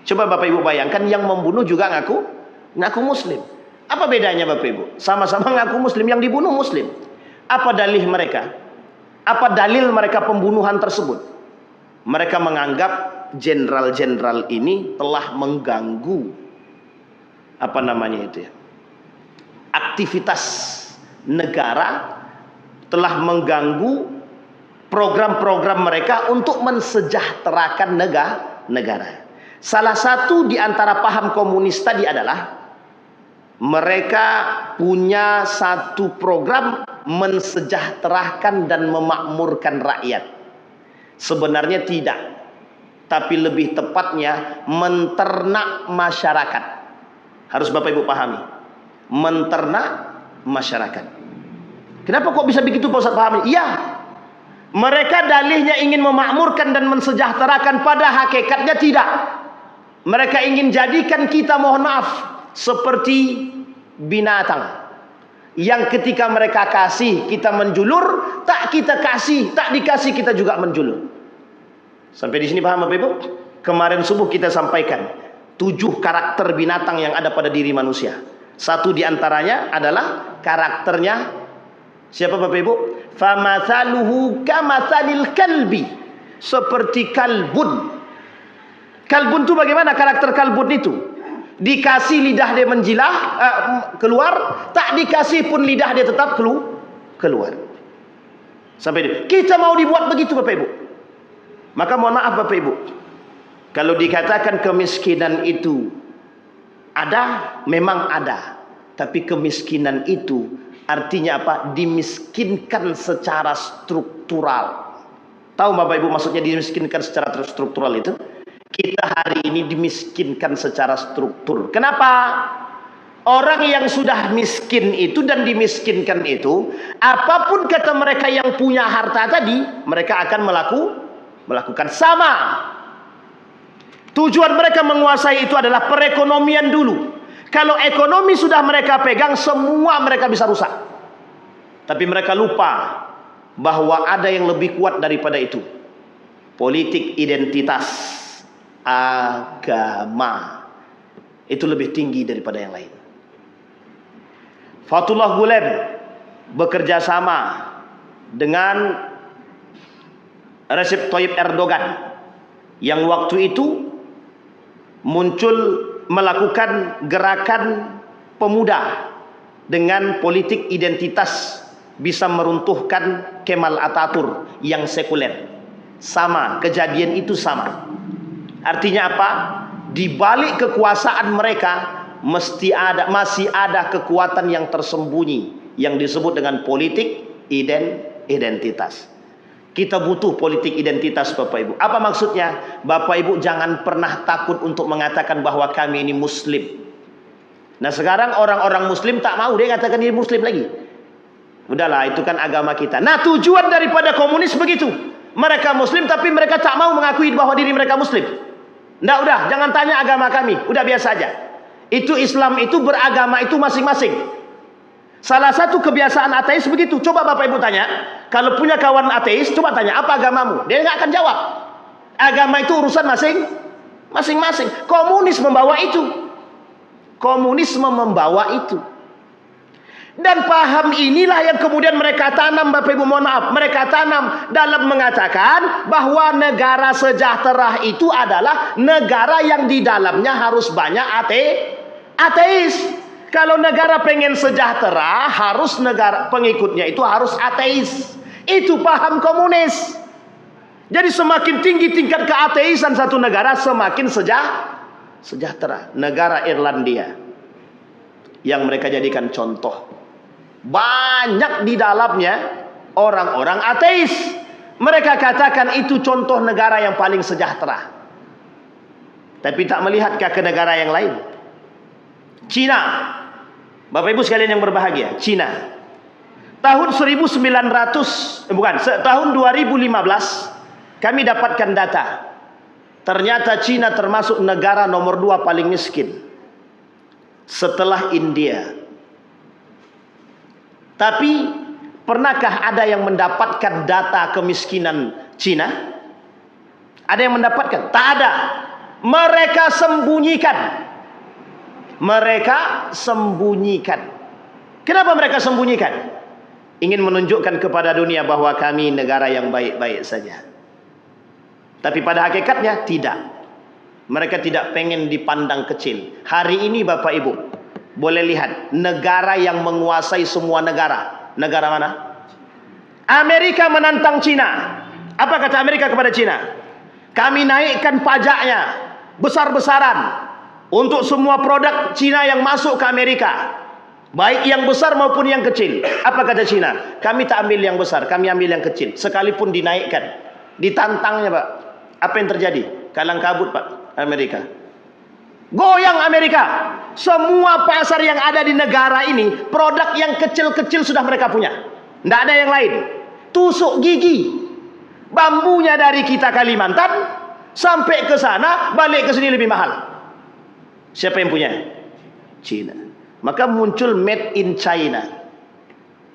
Coba Bapak Ibu bayangkan, yang membunuh juga ngaku muslim. Apa bedanya Bapak Ibu? Sama-sama ngaku muslim, yang dibunuh muslim. Apa dalih mereka? Apa dalil mereka pembunuhan tersebut? Mereka menganggap jenderal-jenderal ini telah mengganggu aktivitas negara, telah mengganggu program-program mereka untuk mensejahterakan negara. Salah satu di antara paham komunis tadi adalah mereka punya satu program mensejahterakan dan memakmurkan rakyat. Sebenarnya tidak, tapi lebih tepatnya menternak masyarakat. Harus Bapak Ibu pahami, menternak masyarakat. Kenapa kok bisa begitu Pak Ustaz pahami? Iya, mereka dalihnya ingin memakmurkan dan mensejahterakan, pada hakikatnya tidak. Mereka ingin jadikan kita mohon maaf seperti binatang yang ketika mereka kasih kita menjulur, tak kita kasih, tak dikasih kita juga menjulur. Sampai di sini paham Bapak Ibu? Kemarin subuh kita sampaikan 7 karakter binatang yang ada pada diri manusia. Satu di antaranya adalah karakternya Siapa Bapak Ibu? Famathaluhu kamathalil kalbi. Seperti kalbun. Kalbun itu bagaimana karakter kalbun itu? Dikasih lidah dia menjilah, keluar. Tak dikasih pun lidah dia tetap keluar. Sampai dia. Kita mau dibuat begitu Bapak Ibu. Maka mohon maaf Bapak Ibu. Kalau dikatakan kemiskinan itu ada, memang ada. Tapi kemiskinan itu artinya apa? Dimiskinkan secara struktural. Tahu Bapak Ibu maksudnya dimiskinkan secara struktural itu? Kita hari ini dimiskinkan secara struktur. Kenapa? Orang yang sudah miskin itu dan dimiskinkan itu, apapun kata mereka yang punya harta tadi, mereka akan melakukan sama. Tujuan mereka menguasai itu adalah perekonomian dulu. Kalau ekonomi sudah mereka pegang, semua mereka bisa rusak. Tapi mereka lupa bahwa ada yang lebih kuat daripada itu. Politik identitas, agama. Itu lebih tinggi daripada yang lain. Fatullah Gulen bekerja sama dengan Recep Tayyip Erdogan yang waktu itu muncul melakukan gerakan pemuda dengan politik identitas bisa meruntuhkan Kemal Atatürk yang sekuler. Sama, kejadian itu sama. Artinya apa? Di balik kekuasaan mereka masih ada kekuatan yang tersembunyi yang disebut dengan politik identitas. Kita butuh politik identitas Bapak Ibu. Apa maksudnya? Bapak Ibu jangan pernah takut untuk mengatakan bahwa kami ini Muslim. Nah sekarang orang-orang Muslim tak mau dia katakan dia Muslim lagi. Udahlah itu kan agama kita. Nah tujuan daripada komunis begitu. Mereka Muslim tapi mereka tak mau mengakui bahwa diri mereka Muslim. Nggak udah jangan tanya agama kami. Udah biasa aja. Itu Islam itu beragama itu masing-masing. Salah satu kebiasaan ateis begitu. Coba Bapak Ibu tanya. Kalau punya kawan ateis, coba tanya, apa agamamu? Dia nggak akan jawab. Agama itu urusan masing-masing. Komunis membawa itu. Komunisme membawa itu. Dan paham inilah yang kemudian mereka tanam, Bapak Ibu mohon maaf. Mereka tanam dalam mengatakan bahwa negara sejahtera itu adalah negara yang di dalamnya harus banyak ateis. Kalau negara pengen sejahtera, harus negara pengikutnya itu harus ateis. Itu paham komunis. Jadi semakin tinggi tingkat keateisan satu negara, semakin sejahtera. Negara Irlandia yang mereka jadikan contoh, banyak di dalamnya orang-orang ateis. Mereka katakan itu contoh negara yang paling sejahtera. Tapi tak melihatkah ke negara yang lain? Cina. Bapak Ibu sekalian yang berbahagia, Cina tahun 2015 kami dapatkan data. Ternyata Cina termasuk negara nomor 2 paling miskin setelah India. Tapi pernahkah ada yang mendapatkan data kemiskinan Cina? Ada yang mendapatkan? Tak ada. Mereka sembunyikan. Mereka sembunyikan. Kenapa mereka sembunyikan? Ingin menunjukkan kepada dunia bahwa kami negara yang baik-baik saja. Tapi pada hakikatnya tidak. Mereka tidak pengen dipandang kecil. Hari ini Bapak Ibu boleh lihat negara yang menguasai semua negara. Negara mana? Amerika menantang Cina. Apa kata Amerika kepada Cina? Kami naikkan pajaknya besar-besaran untuk semua produk Cina yang masuk ke Amerika, baik yang besar maupun yang kecil. Apa kata Cina? Kami tak ambil yang besar, kami ambil yang kecil. Sekalipun dinaikkan, ditantangnya Pak. Apa yang terjadi? Kalang kabut Pak, Amerika. Goyang Amerika. Semua pasar yang ada di negara ini, produk yang kecil-kecil sudah mereka punya. Tidak ada yang lain. Tusuk gigi. Bambunya dari kita Kalimantan, sampai ke sana, balik ke sini lebih mahal. Siapa yang punya? Cina. Maka muncul made in China.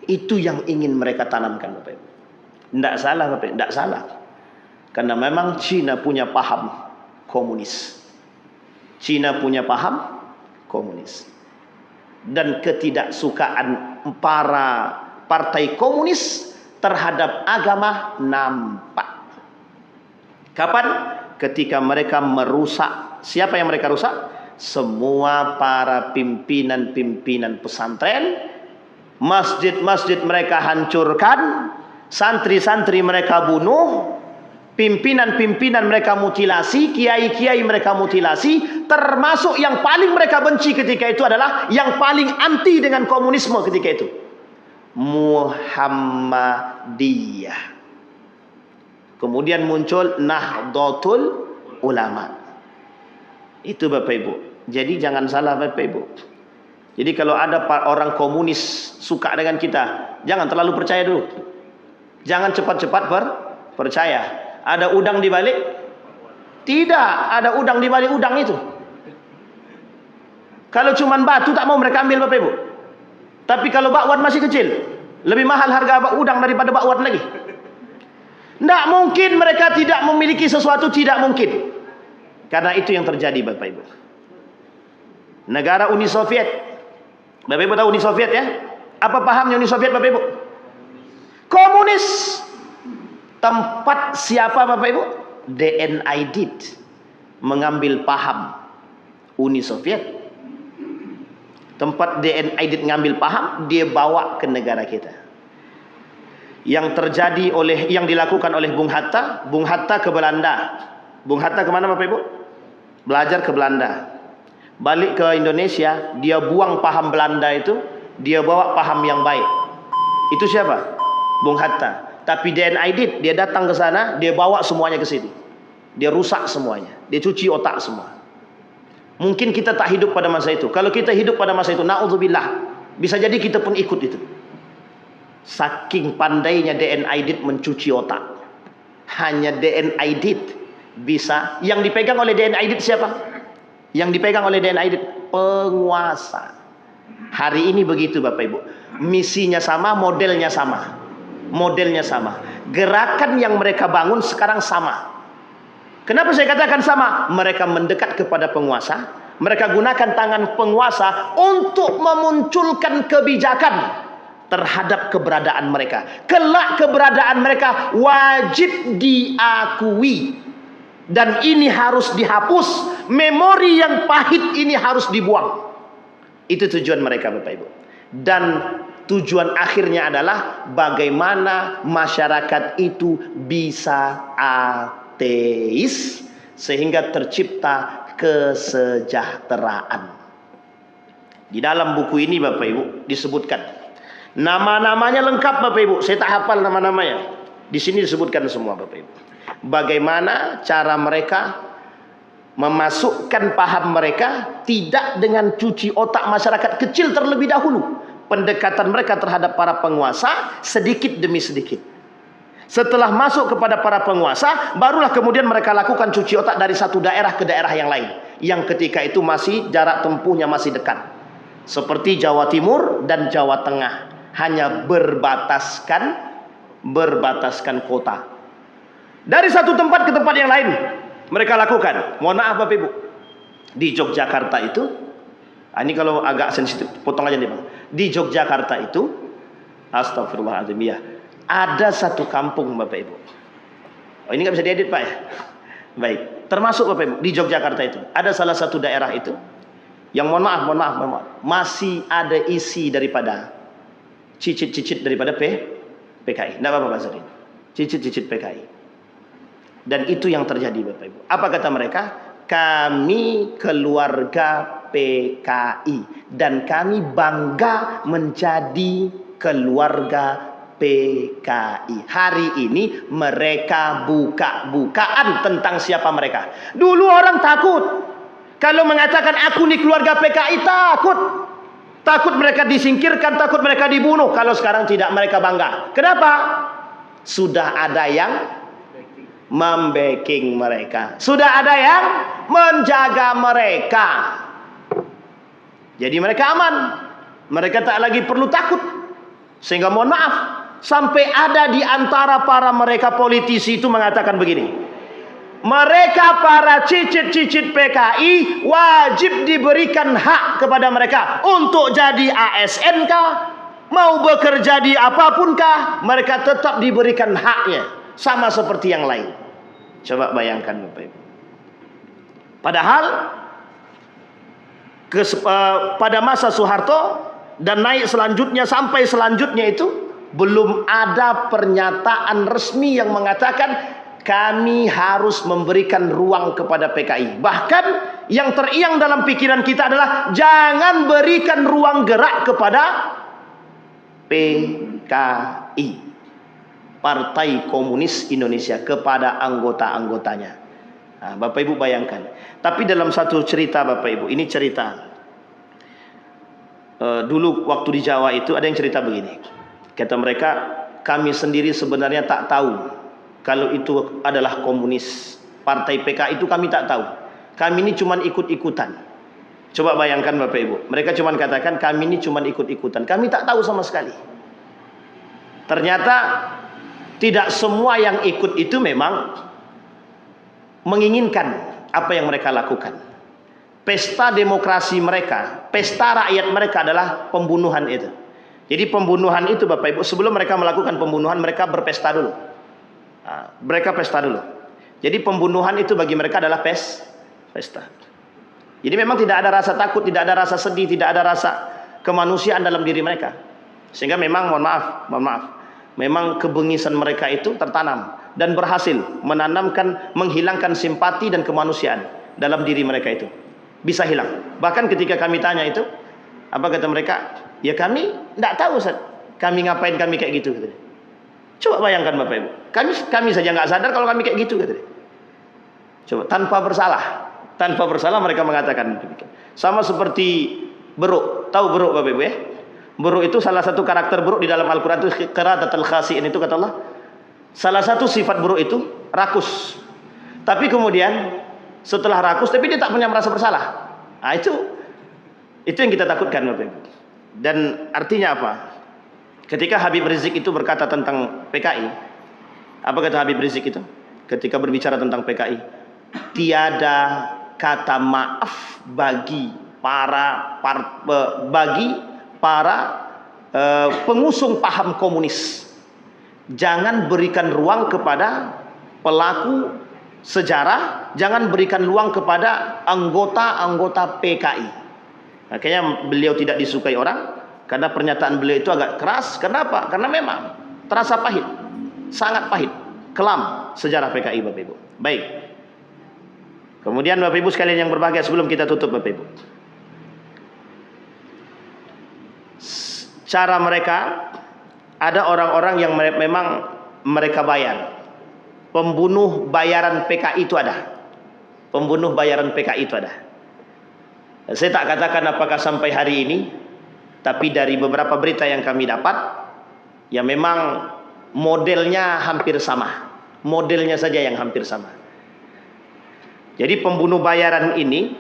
Itu yang ingin mereka tanamkan Bapak Ibu. Tidak salah Bapak Ibu, tidak salah. Karena memang Cina punya paham komunis. Cina punya paham komunis. Dan ketidaksukaan para Partai Komunis terhadap agama nampak. Kapan? Ketika mereka merusak. Siapa yang mereka rusak? Semua para pimpinan-pimpinan pesantren. Masjid-masjid mereka hancurkan, santri-santri mereka bunuh, pimpinan-pimpinan mereka mutilasi, kiai-kiai mereka mutilasi, termasuk yang paling mereka benci ketika itu adalah yang paling anti dengan komunisme ketika itu, Muhammadiyah. Kemudian muncul Nahdlatul Ulama. Itu Bapak Ibu. Jadi jangan salah Bapak Ibu. Jadi kalau ada orang komunis suka dengan kita, jangan terlalu percaya dulu. Jangan cepat-cepat percaya. Ada udang di balik? Tidak ada udang di balik udang itu. Kalau cuma batu tak mau mereka ambil Bapak Ibu. Tapi kalau bakwan masih kecil, lebih mahal harga udang daripada bakwan lagi. Tidak mungkin mereka tidak memiliki sesuatu, tidak mungkin. Karena itu yang terjadi Bapak Ibu. Negara Uni Soviet. Bapak Ibu tahu Uni Soviet ya? Apa pahamnya Uni Soviet Bapak Ibu? Komunis. Tempat siapa Bapak Ibu? D.N. Aidit mengambil paham Uni Soviet. Tempat D.N. Aidit ngambil paham, dia bawa ke negara kita. Yang terjadi yang dilakukan oleh Bung Hatta ke Belanda. Bung Hatta kemana Bapak Ibu? Belajar ke Belanda. Balik ke Indonesia, dia buang paham Belanda itu, dia bawa paham yang baik. Itu siapa? Bung Hatta. Tapi D.N. Aidit, dia datang ke sana, dia bawa semuanya ke sini. Dia rusak semuanya, dia cuci otak semua. Mungkin kita tak hidup pada masa itu. Kalau kita hidup pada masa itu, na'udzubillah, bisa jadi kita pun ikut itu. Saking pandainya D.N. Aidit mencuci otak. Hanya D.N. Aidit bisa. Yang dipegang oleh D.N. Aidit siapa? Yang dipegang oleh D.N. Aidit penguasa. Hari ini begitu Bapak Ibu. Misinya sama, modelnya sama. Modelnya sama. Gerakan yang mereka bangun sekarang sama. Kenapa saya katakan sama? Mereka mendekat kepada penguasa. Mereka gunakan tangan penguasa untuk memunculkan kebijakan terhadap keberadaan mereka. Kelak keberadaan mereka wajib diakui. Dan ini harus dihapus. Memori yang pahit ini harus dibuang. Itu tujuan mereka Bapak Ibu. Dan tujuan akhirnya adalah bagaimana masyarakat itu bisa ateis sehingga tercipta kesejahteraan. Di dalam buku ini Bapak Ibu disebutkan nama-namanya lengkap Bapak Ibu. Saya tak hafal nama-namanya. Di sini disebutkan semua Bapak Ibu. Bagaimana cara mereka memasukkan paham mereka tidak dengan cuci otak masyarakat kecil terlebih dahulu. Pendekatan mereka terhadap para penguasa sedikit demi sedikit. Setelah masuk kepada para penguasa, barulah kemudian mereka lakukan cuci otak dari satu daerah ke daerah yang lain. Yang ketika itu masih jarak tempuhnya masih dekat. Seperti Jawa Timur dan Jawa Tengah. Hanya berbataskan kota. Dari satu tempat ke tempat yang lain mereka lakukan. Mohon maaf Bapak Ibu. Di Yogyakarta itu, ini kalau agak sensitif, potong aja nih Bang. Di Yogyakarta itu, astagfirullahaladzim ya, ada satu kampung Bapak Ibu. Oh, ini nggak bisa diedit Pak ya? Baik. Termasuk Bapak Ibu di Yogyakarta itu ada salah satu daerah itu yang mohon maaf masih ada isi daripada cicit-cicit daripada PKI. Tidak apa-apa Pak Zarin. Cicit-cicit PKI. Dan itu yang terjadi Bapak Ibu. Apa kata mereka? Kami keluarga PKI. Dan kami bangga menjadi keluarga PKI. Hari ini mereka buka-bukaan tentang siapa mereka. Dulu orang takut. Kalau mengatakan aku nih keluarga PKI, takut. Takut mereka disingkirkan, takut mereka dibunuh. Kalau sekarang tidak, mereka bangga. Kenapa? Sudah ada yang membacking mereka. Sudah ada yang menjaga mereka. Jadi mereka aman. Mereka tak lagi perlu takut. Sehingga mohon maaf, sampai ada di antara para mereka politisi itu mengatakan begini. Mereka para cicit-cicit PKI wajib diberikan hak kepada mereka untuk jadi ASN kah, mau bekerja di apapunkah, mereka tetap diberikan haknya sama seperti yang lain. Coba bayangkan Bapak Ibu. Padahal pada masa Soeharto dan naik selanjutnya sampai selanjutnya itu belum ada pernyataan resmi yang mengatakan kami harus memberikan ruang kepada PKI. Bahkan yang teriang dalam pikiran kita adalah jangan berikan ruang gerak kepada PKI, Partai Komunis Indonesia, kepada anggota-anggotanya. Nah, Bapak Ibu bayangkan. Tapi dalam satu cerita Bapak Ibu, ini cerita dulu waktu di Jawa itu ada yang cerita begini. Kata mereka, kami sendiri sebenarnya tak tahu kalau itu adalah komunis. Partai PKI itu kami tak tahu. Kami ini cuma ikut-ikutan. Coba bayangkan Bapak Ibu. Mereka cuma katakan kami ini cuma ikut-ikutan. Kami tak tahu sama sekali. Ternyata tidak semua yang ikut itu memang menginginkan apa yang mereka lakukan. Pesta demokrasi mereka, pesta rakyat mereka adalah pembunuhan itu. Jadi pembunuhan itu Bapak Ibu, sebelum mereka melakukan pembunuhan, mereka berpesta dulu. Nah, mereka pesta dulu. Jadi pembunuhan itu bagi mereka adalah pesta. Jadi memang tidak ada rasa takut, tidak ada rasa sedih, tidak ada rasa kemanusiaan dalam diri mereka. Sehingga memang mohon maaf, memang kebengisan mereka itu tertanam dan berhasil menghilangkan simpati dan kemanusiaan dalam diri mereka itu. Bisa hilang. Bahkan ketika kami tanya itu, apa kata mereka? Ya kami tidak tahu Ustaz. Kami ngapain kami kayak gitu katanya. Coba bayangkan Bapak Ibu. Kami saja nggak sadar kalau kami kayak gitu katanya. Coba tanpa bersalah mereka mengatakan demikian. Sama seperti beruk. Tahu beruk Bapak Ibu ya? Beruk itu salah satu karakter beruk di dalam Al-Qur'an itu qira'atul khasi'in itu kata Allah. Salah satu sifat beruk itu rakus. Tapi kemudian setelah rakus tapi dia tak punya merasa bersalah. Nah, itu yang kita takutkan Bapak Ibu. Dan artinya apa? Ketika Habib Rizik itu berkata tentang PKI, apa kata Habib Rizik itu? Ketika berbicara tentang PKI, tiada kata maaf bagi para pengusung paham komunis. Jangan berikan ruang kepada pelaku sejarah, jangan berikan ruang kepada anggota-anggota PKI. Makanya beliau tidak disukai orang karena pernyataan beliau itu agak keras. Kenapa? Karena memang terasa pahit, sangat pahit, kelam sejarah PKI Bapak Ibu. Baik. Kemudian Bapak Ibu sekalian yang berbahagia, sebelum kita tutup Bapak Ibu, cara mereka, ada orang-orang yang memang mereka bayar. Pembunuh bayaran PKI itu ada. Pembunuh bayaran PKI itu ada. Saya tak katakan apakah sampai hari ini, tapi dari beberapa berita yang kami dapat, ya memang modelnya hampir sama. Modelnya saja yang hampir sama. Jadi pembunuh bayaran ini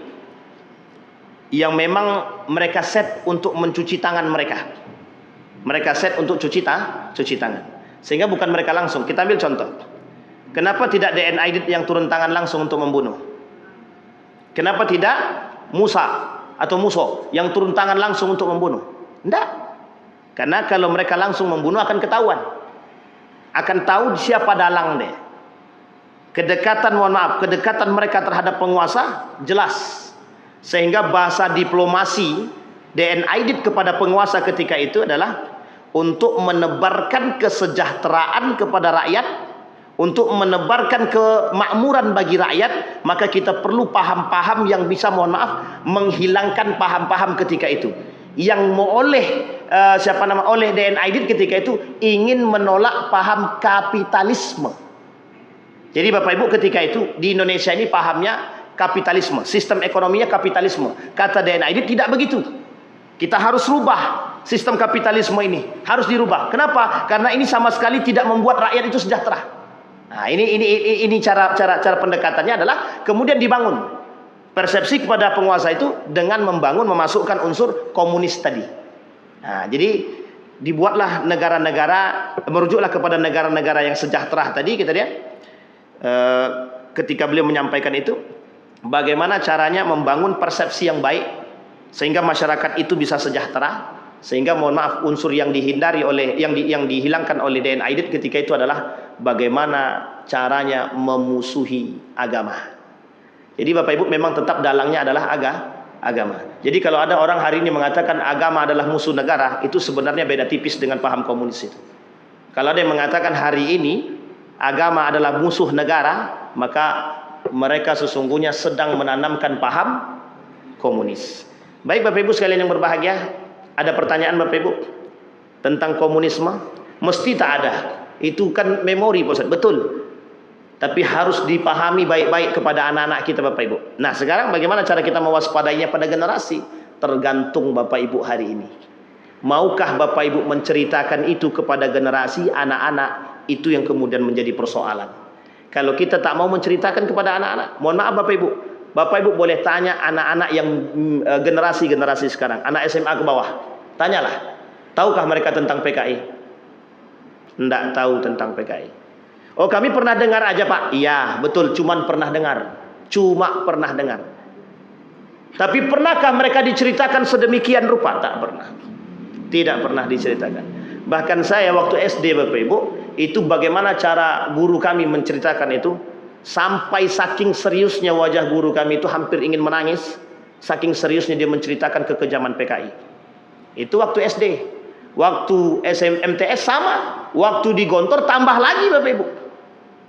yang memang mereka set untuk mencuci tangan mereka. Mereka set untuk cuci tangan. Sehingga bukan mereka langsung. Kita ambil contoh. Kenapa tidak DNI yang turun tangan langsung untuk membunuh? Kenapa tidak Musa atau Muso yang turun tangan langsung untuk membunuh? Tidak. Karena kalau mereka langsung membunuh akan ketahuan. Akan tahu siapa dalang deh. Kedekatan mereka terhadap penguasa jelas. Sehingga bahasa diplomasi DNI kepada penguasa ketika itu adalah untuk menebarkan kesejahteraan kepada rakyat, untuk menebarkan kemakmuran bagi rakyat, maka kita perlu paham-paham yang bisa menghilangkan paham-paham ketika itu. Yang oleh DNI ketika itu ingin menolak paham kapitalisme. Jadi Bapak Ibu ketika itu di Indonesia ini pahamnya kapitalisme, sistem ekonominya kapitalisme. Kata DNI tidak begitu. Kita harus rubah sistem kapitalisme ini, harus dirubah. Kenapa? Karena ini sama sekali tidak membuat rakyat itu sejahtera. Nah, ini cara pendekatannya adalah kemudian dibangun persepsi kepada penguasa itu dengan memasukkan unsur komunis tadi. Nah, jadi dibuatlah negara-negara, merujuklah kepada negara-negara yang sejahtera tadi kita lihat. Ketika beliau menyampaikan itu, bagaimana caranya membangun persepsi yang baik sehingga masyarakat itu bisa sejahtera, Sehingga mohon maaf, unsur yang dihindari oleh yang dihilangkan oleh DN Aidit ketika itu adalah bagaimana caranya memusuhi agama. Jadi Bapak Ibu memang tetap dalangnya adalah agama. Jadi kalau ada orang hari ini mengatakan agama adalah musuh negara, itu sebenarnya beda tipis dengan paham komunis itu. Kalau ada yang mengatakan hari ini agama adalah musuh negara, maka mereka sesungguhnya sedang menanamkan paham komunis. Baik Bapak Ibu sekalian yang berbahagia, ada pertanyaan Bapak Ibu tentang komunisme? Mesti tak ada. Itu kan memori Pak Ustaz. Betul. Tapi harus dipahami baik-baik kepada anak-anak kita Bapak Ibu. Nah sekarang bagaimana cara kita mewaspadainya pada generasi? Tergantung Bapak Ibu hari ini. Maukah Bapak Ibu menceritakan itu kepada generasi anak-anak? Itu yang kemudian menjadi persoalan. Kalau kita tak mau menceritakan kepada anak-anak, mohon maaf Bapak Ibu. Bapak Ibu boleh tanya anak-anak yang generasi sekarang, anak SMA ke bawah. Tanyalah, tahukah mereka tentang PKI? Tidak tahu tentang PKI. Oh kami pernah dengar aja Pak. Iya betul, cuman pernah dengar. Cuma pernah dengar. Tapi pernahkah mereka diceritakan sedemikian rupa? Tak pernah. Tidak pernah diceritakan. Bahkan saya waktu SD Bapak Ibu, itu bagaimana cara guru kami menceritakan itu, sampai saking seriusnya wajah guru kami itu hampir ingin menangis. Saking seriusnya dia menceritakan kekejaman PKI. Itu waktu SD. Waktu MTS sama. Waktu di Gontor tambah lagi Bapak Ibu.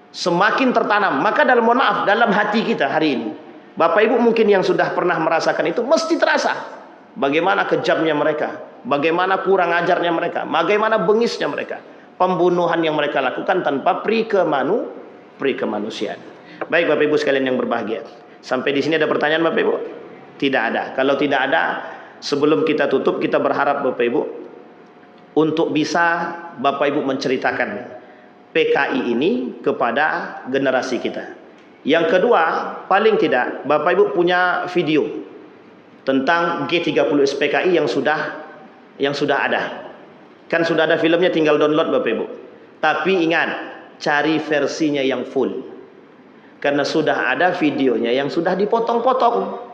Semakin tertanam. Maka mohon maaf, dalam hati kita hari ini, Bapak Ibu mungkin yang sudah pernah merasakan itu mesti terasa bagaimana kejamnya mereka, bagaimana kurang ajarnya mereka, bagaimana bengisnya mereka, pembunuhan yang mereka lakukan tanpa kemanusiaan. Baik Bapak Ibu sekalian yang berbahagia, sampai di sini ada pertanyaan Bapak Ibu? Tidak ada. Kalau tidak ada, sebelum kita tutup, kita berharap Bapak Ibu untuk bisa Bapak Ibu menceritakan PKI ini kepada generasi kita. Yang kedua, paling tidak Bapak Ibu punya video tentang G30S PKI yang sudah ada. Kan sudah ada filmnya, tinggal download Bapak Ibu. Tapi ingat, cari versinya yang full. Karena sudah ada videonya yang sudah dipotong-potong.